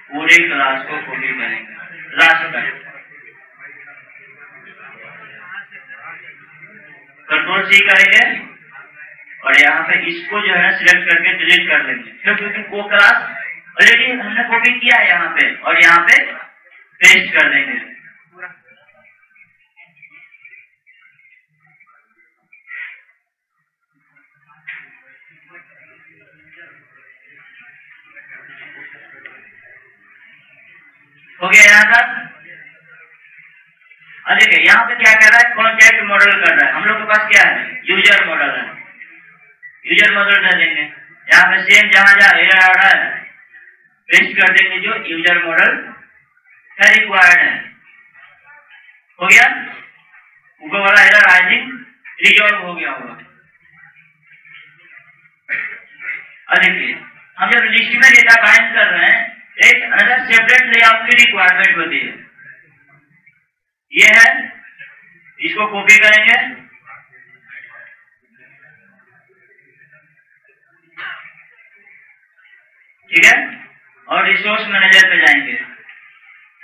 [SPEAKER 1] पूरे क्लास को कॉपी करेंगे लास्ट तक, कंट्रोल C करेंगे, और यहाँ पे इसको जो है सिलेक्ट करके डिलीट कर लेंगे, क्योंकि वो क्लास ऑलरेडी हमने कॉपी किया है यहाँ पे, और यहाँ पे पेस्ट कर देंगे। हो गया यहाँ तक। और देखिए यहाँ पे क्या कर रहा है, कॉन्टेक्ट मॉडल कर रहा है। हम लोग के पास क्या है, यूजर मॉडल है। यूजर मॉडल दे देंगे, यहाँ पे सेम जहां जहां एरर आ रहा है पेस्ट कर देंगे जो यूजर मॉडल है रिक्वायर्ड है। हो गया, ऊपर वाला एरर आई थिंक रिजॉल्व हो गया होगा। और देखिए हम जब लिस्ट में डेटा बाइंड कर रहे हैं, एक अनदर सेपरेट लेआउट की रिक्वायरमेंट होती है। ये है, इसको कॉपी करेंगे, ठीक है, और रिसोर्स मैनेजर पे जाएंगे।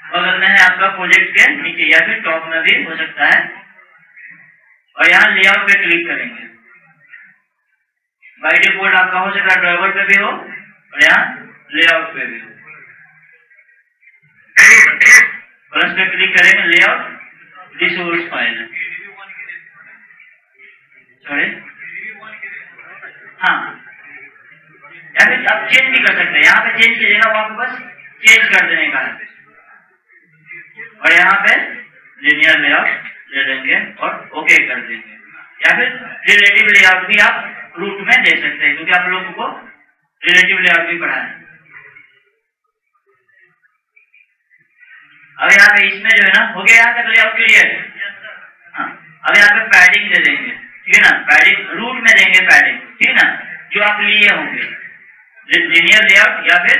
[SPEAKER 1] बगल में है आपका प्रोजेक्ट के नीचे या फिर टॉप में भी हो सकता है, और यहाँ लेआउट पे क्लिक करेंगे। बाय डिफॉल्ट आपका हो सकता है ड्राइवर पे भी हो और यहाँ लेआउट पे भी हो। प्लस पे क्लिक करेंगे, लेआउट रिसोर्स फाइल, सॉरी हाँ, या फिर आप चेंज भी कर सकते हैं। यहाँ पे चेंज कीजिएगा, वहां पे बस चेंज कर देने का है, और यहाँ पे लिनियर लेआउट ले देंगे और ओके कर देंगे। या फिर रिलेटिव लेआउट भी आप रूट में दे सकते हैं, क्योंकि आप लोगों को रिलेटिव लेआउट भी पढ़ा है। अब यहाँ पे इसमें जो है ना, हो गया यहाँ तक लेआउट क्लियर। हाँ, अब यहाँ पे पैडिंग दे देंगे, ठीक है ना, पैडिंग रूट में देंगे पैडिंग, ठीक है ना, जो आप लिए होंगे, लिनियर लेआउट या फिर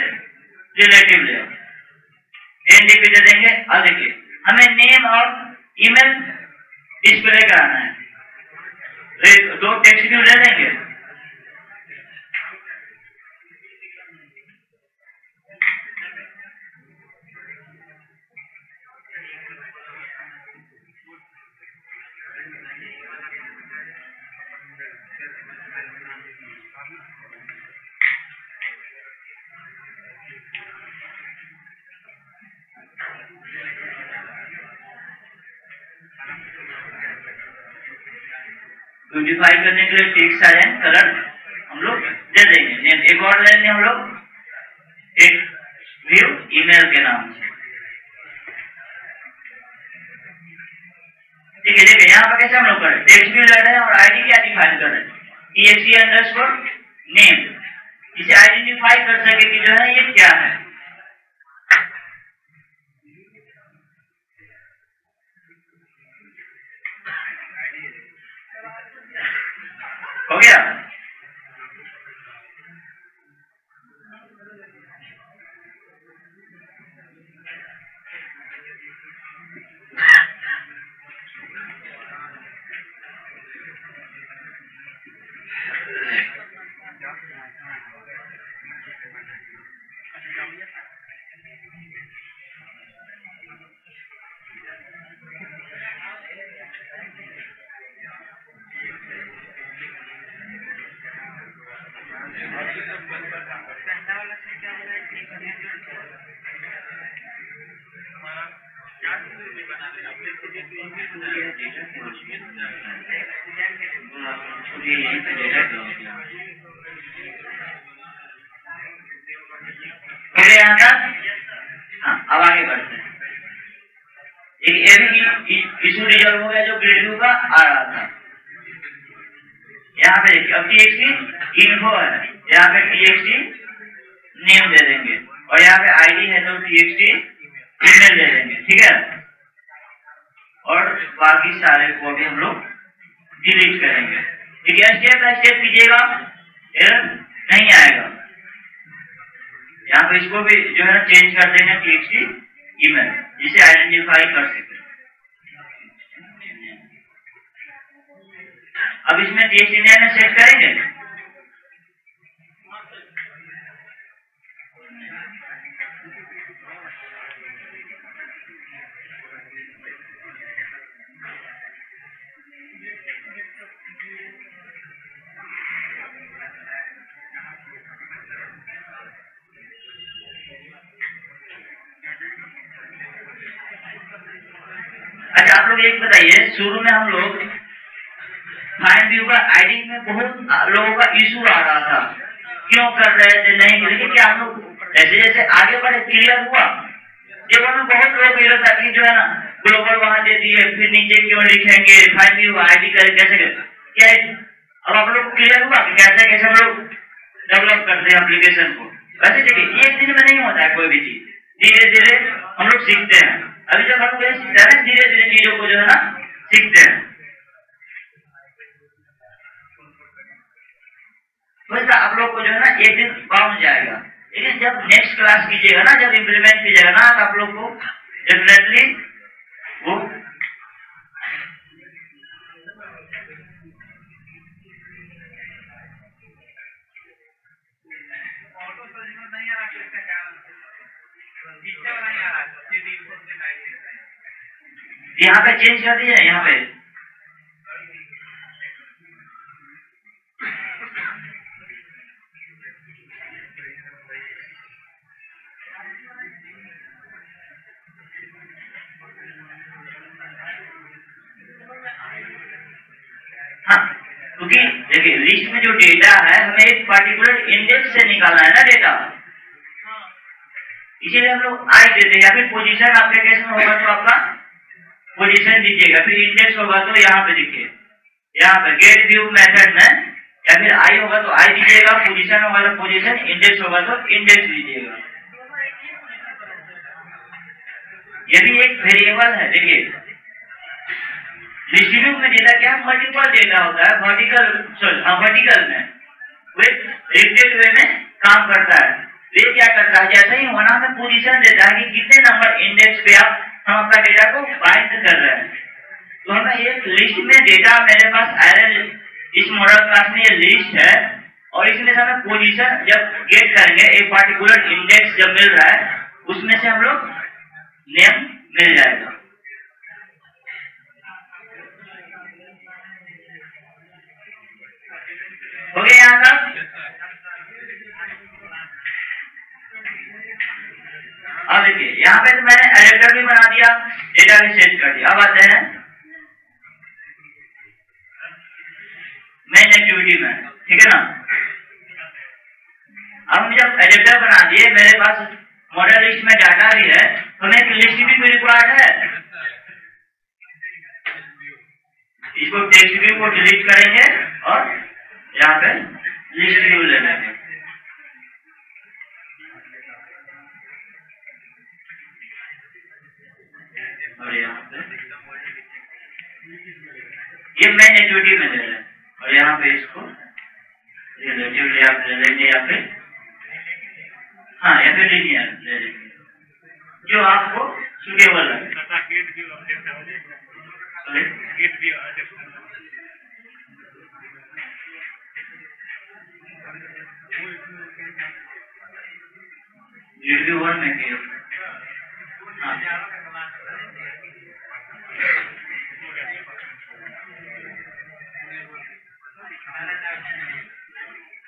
[SPEAKER 1] रिलेटिव लेआउट। एनडीपी दे देंगे। अब देखिए हमें नेम और ईमेल डिस्प्ले कराना है, तो दो टेक्स्ट व्यू ले लेंगे। ब्यूटीफाई करने के लिए टेक्स्ट आ जाए, कलर हम लोग दे देंगे। नेम एक और लेंगे हम लोग, टेक्स्ट व्यू ईमेल के नाम से, ठीक है। देखिए यहाँ पर कैसे हम लोग करें, टेक्स्ट व्यू ले रहे हैं और आईडी क्या डिफाइन कर रहे हैं, exe_name, इसे आइडेंटिफाई कर सके कि जो है ये क्या है। हो गया, यहाँ तक। हाँ, अब आगे बढ़ते हैं। एक इशू रिजॉल्व हो गया जो ग्रेड व्यू का आ रहा था। यहाँ पे देखिए अब txt info है, यहाँ पे txt नेम दे देंगे, और यहाँ पे आईडी है तो txt ईमेल दे देंगे, ठीक है। और बाकी सारे को भी हम लोग डिलीट करेंगे, ठीक है। स्टेप बाय स्टेप कीजिएगा, एरर नहीं आएगा। यहाँ पे इसको भी जो है चेंज कर देंगे txt ईमेल, जिसे आइडेंटिफाई कर सके। अब इसमें txt नेम में सेट करेंगे, अच्छा आप लोग एक बताइए, शुरू में हम लोग फाइंड व्यू का आईडी में बहुत लोगों का इशू आ रहा था, क्यों कर रहे थे नहीं, लेकिन क्या हम लोग जैसे जैसे आगे बढ़े क्लियर हुआ, जब हमें बहुत लोग कह रहा था कि जो है ना ग्लोबल वहां दे दिए, फिर नीचे क्यों लिखेंगे फाइनली वो आईडी कर कैसे क्या है? अब आप लोग को क्लियर हुआ कि कैसे हम लोग डेवलप करते हैं एप्लीकेशन को। वैसे देखिए एक दिन में नहीं होता है कोई भी चीज, धीरे धीरे हम लोग सीखते हैं। अभी जब हम लोग सीखते हैं धीरे धीरे चीजों को जो है ना सीखते हैं, वैसा आप लोग को जो है ना एक दिन बाउंड जाएगा। लेकिन जब नेक्स्ट क्लास कीजिएगा ना, जब इम्प्लीमेंट कीजिएगा ना, तो आप लोग को डेफिनेटली वो यहाँ पे चेंज कर दीजिए, यहाँ पे हाँ, क्योंकि देखिए लिस्ट में जो डेटा है हमें एक पर्टिकुलर इंडेक्स से निकालना है ना डेटा, इसीलिए हम लोग आई देते हैं। या फिर पोजीशन एप्लीकेशन होगा तो आपका पोजीशन दीजिएगा, फिर इंडेक्स होगा तो यहाँ पे देखिए, यहाँ पे गेट व्यू मेथड में या फिर आई होगा तो आई दीजिएगा, पोजीशन होगा तो पोजीशन, इंडेक्स होगा तो इंडेक्स दीजिएगा। ये भी एक वेरिएबल है। देखिए डिस्ट्रीब्यूट में डेटा क्या मल्टीपल डेटा होता है, वर्टिकल में रिलेटेड वे में काम करता है। ये क्या करता है, जैसे ही होना हमें पोजीशन देता है कि कितने नंबर इंडेक्स पे आप हम अपना डेटा को बाइंड कर रहे हैं। तो हमें एक लिस्ट में डेटा मेरे पास एरर, इस मॉडल क्लास में ये लिस्ट है और इसमें से हमें पोजीशन जब गेट करेंगे, एक पार्टिकुलर इंडेक्स जब मिल रहा है उसमें से हम लोग नेम मिल जाएगा। हो गया यहाँ तक? अब देखिए यहाँ पे तो मैंने एडिटर भी बना दिया, डेटा भी सेट कर दिया। अब आते हैं मेन एक्टिविटी में, ठीक है ना। अब हम जब एडिटर बना दिए, मेरे पास मॉडल लिस्ट में डाटा भी है, तो हमें एक लिस्ट भी रिक्वायर्ड है। इसको टेक्स्ट व्यू को डिलीट करेंगे और यहाँ पे लिस्ट व्यू ले लेंगे। और यहाँ पे ये मेन एक्टिविटी में ले लें और यहाँ पे इसको रिलेटिवली आप ले लेंगे या फिर हाँ या फिर लीनियर ले लेंगे, जो आपको सुटेबल लगे। वीडियो वन में किया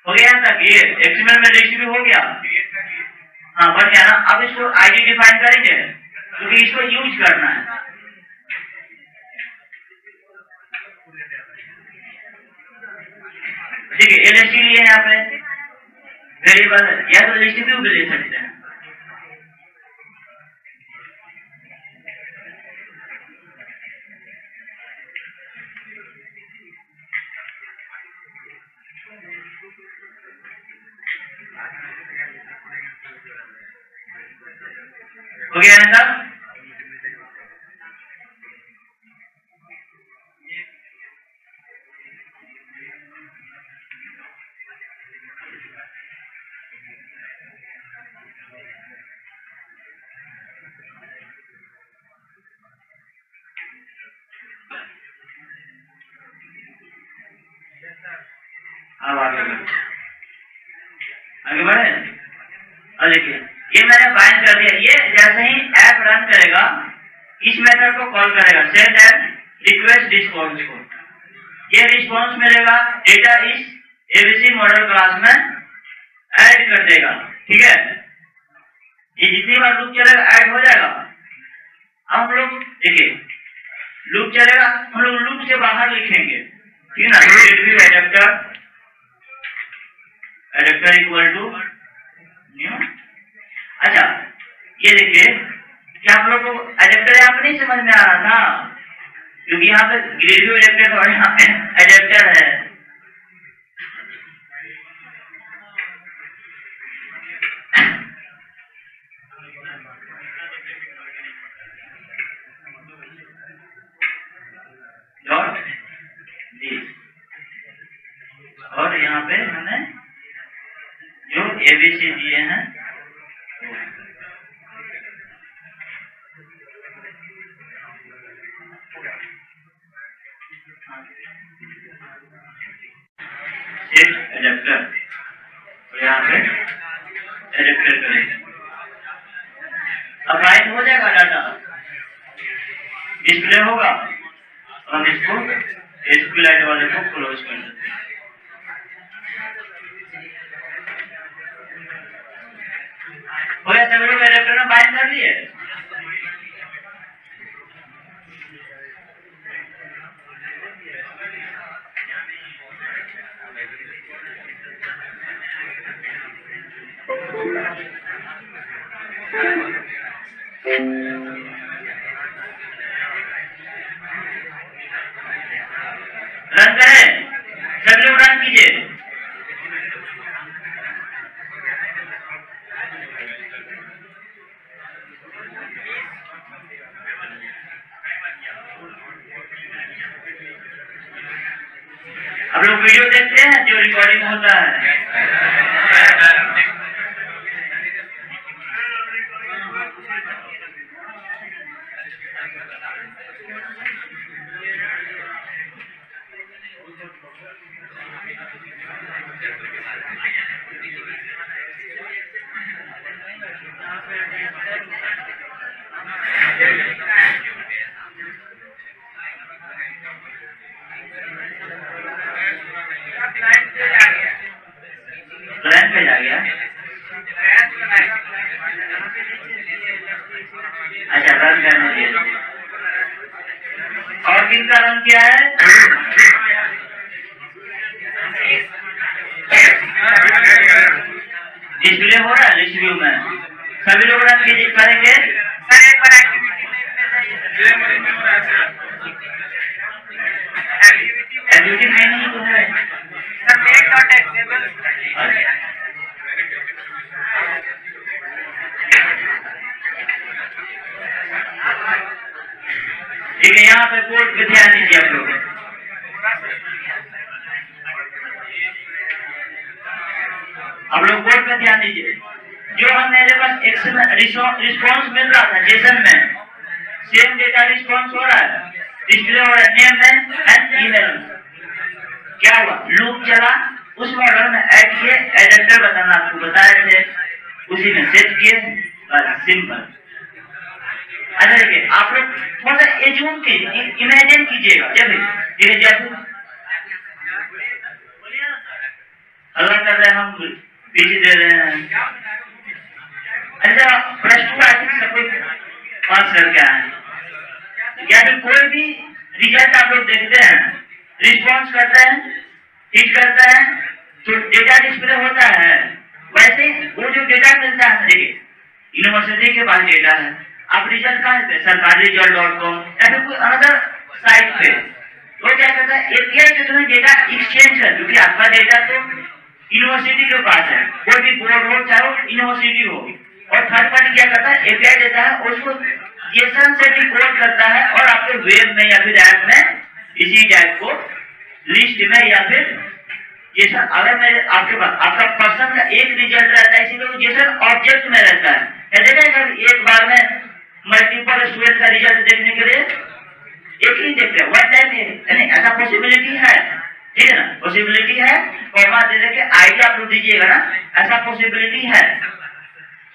[SPEAKER 1] हो गया तक, ये एक्सएमएल में लिस्ट भी हो गया। हाँ बन गया ना। अब इसको आईडी डिफाइन करेंगे क्योंकि इसको यूज करना है। ठीक है, एलएसटी लिए यहाँ पे वेरिएबल है, या तो लिस्ट व्यू भी ले सकते हैं। हो गया है सब? अब आगे बढ़े। और देखिए ये मैंने बाइंड कर दिया। ये जैसे ही ऐप रन करेगा इस मेथड को कॉल करेगा, सेंड एंड रिक्वेस्ट रिस्पॉन्स को। ये रिस्पॉन्स मिलेगा, डेटा इस एबीसी मॉडल क्लास में ऐड कर देगा। ठीक है, ये जितनी बार लूप चलेगा ऐड हो जाएगा। हम लोग देखिए लूप चलेगा, हम लोग लूप से बाहर लिखेंगे, ठीक है ना। गेटव्यू एडेप्टर इक्वल टू न्यू। अच्छा ये देखिए क्या आप लोग को एडेप्टर यहाँ पे नहीं समझ में आ रहा था? क्योंकि यहाँ पे ग्रेडियो एडेप्टर और यहाँ पे एडेप्टर है। और यहाँ पे हमने जो एबीसी दिए हैं एडेप्टर, यहाँ पे एडेप्टर करेंगे। अब राइट हो जाएगा, डाटा डिस्प्ले होगा। हम इसको एसक्यू लाइट वाले को क्लोज कर देते हैं। हो गया, सभी लोग एडेप्टर में बाइंड कर लिए। रन करें, सभी लोग रन कीजिए। आप लोग वीडियो देखते हैं जो रिकॉर्डिंग होता है? क्लाइंट पे जा गया। अच्छा, रन करने दिया। और किसका रन किया है? डिस्प्ले हो रहा है लिस्ट व्यू में। सभी लोग रन कीजिए, करेंगे।
[SPEAKER 2] सर एक बार एक्टिविटी
[SPEAKER 1] में नहीं तो है
[SPEAKER 2] सर, मेक डॉट एक्सेबल।
[SPEAKER 1] ठीक है, यहाँ पे कोड पे ध्यान दीजिए आप लोग। आप लोग कोड पे ध्यान दीजिए। जो हम मेरे पास एक्शन रिस्पॉन्स मिल रहा था जेसन में, सेम डेटा रिस्पॉन्स हो रहा है, डिस्प्ले हो रहा है नेम में एंड ईमेल। क्या हुआ? लूप चला, उस मॉडल में ऐड किए, एडेप्टर बताना आपको बताए थे, उसी में सेट किए, बस सिंपल। अच्छा देखिए, आप लोग थोड़ा सा एज्यूम कीजिए, इमेजिन कीजिएगा। जब अल्लाह कर रहे हैं, हम पीछे दे रहे हैं। अच्छा, +2 आई थिंक सब कोई पास करके आए हैं, या फिर कोई भी रिजल्ट आप लोग देखते हैं, रिस्पॉन्स करते हैं, हिट करते हैं तो डेटा डिस्प्ले होता है। वैसे वो जो डेटा मिलता है, देखिए यूनिवर्सिटी के पास डेटा है, आप रिजल्ट कहाँ पे? sarkariresult.com या फिर कोई अनदर साइट पे। वो क्या करता है? एपीआई के थ्रू डेटा एक्सचेंज कर, क्योंकि आपका डेटा तो यूनिवर्सिटी के पास है, कोई भी बोर्ड हो चाहे वो यूनिवर्सिटी हो, और थर्ड पार्टी क्या करता है? एपीआई देता है, उसको जेसन से डिकोड करता है और आपके वेब में या फिर ऐप में इसी टाइप को लिस्ट में या फिर जेसन, अगर मेरे आपके पास आपका पर्सन का एक रिजल्ट रहता है, इसीलिए वो जेसन ऑब्जेक्ट में रहता है। देखा एक बार में मल्टीपल स्टूडेंट का रिजल्ट देखने के लिए एक ही देखते हैं, वन टाइम, ऐसा पॉसिबिलिटी है, ठीक है ना? पॉसिबिलिटी है, कॉमा दे देके आईडी आप लोग दीजिएगा ना, ऐसा पॉसिबिलिटी है।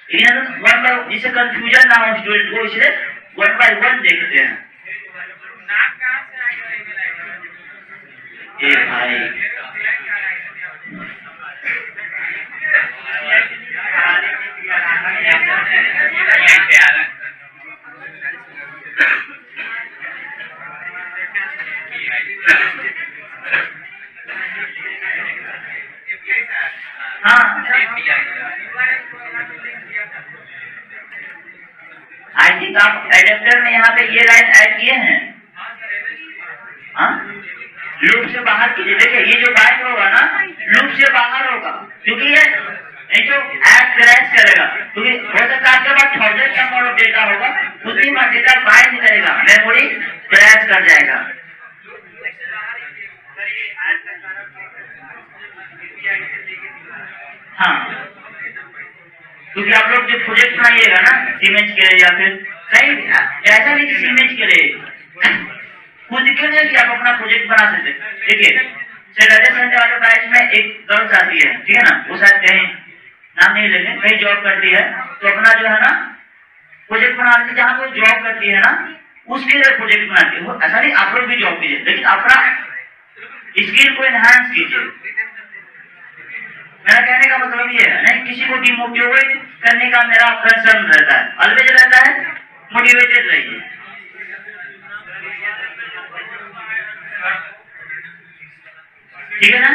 [SPEAKER 1] वन बाय, जिससे कंफ्यूजन ना हो स्टूडेंट को, इसलिए 1 by 1 देखते हैं। ए भाई आई थिंक आप एडेप्टर में यहाँ पे ये लाइन ऐड किए हैं। हाँ, लूप से बाहर कीजिए। देखिए ये जो बाइट होगा ना लूप से बाहर होगा, क्योंकि ये नहीं तो ऐड क्रैश करेगा, क्योंकि हो सकता है आपके पास 1000 नंबर ऑफ डेटा होगा, उतनी बार डेटा बाहर निकलेगा, मेमोरी क्रैश कर जाएगा। हाँ, क्योंकि आप लोग जो प्रोजेक्ट बनाइएगा ना सीमेंट के लिए या फिर कहीं ऐसा नहीं सीमेंट के लिए, खुद के लिए कि आप अपना प्रोजेक्ट बना सकते। देखिए वाले बैच में एक गर्ल्स आती है, ठीक है ना, वो शायद कहीं नाम नहीं लेंगे, कहीं जॉब करती है, तो अपना जो है ना प्रोजेक्ट बनाने से जहाँ वो जॉब करती है ना उसके लिए प्रोजेक्ट बनाती है। वो ऐसा नहीं आप लोग भी जॉब कीजिए, लेकिन अपना स्किल को एनहांस कीजिए। मेरा कहने का मतलब ये है नहीं किसी को डिमोटिवेट करने का मेरा कंसर्न रहता है, ऑलवेज रहता है, मोटिवेटेड रहिए। ठीक है ना।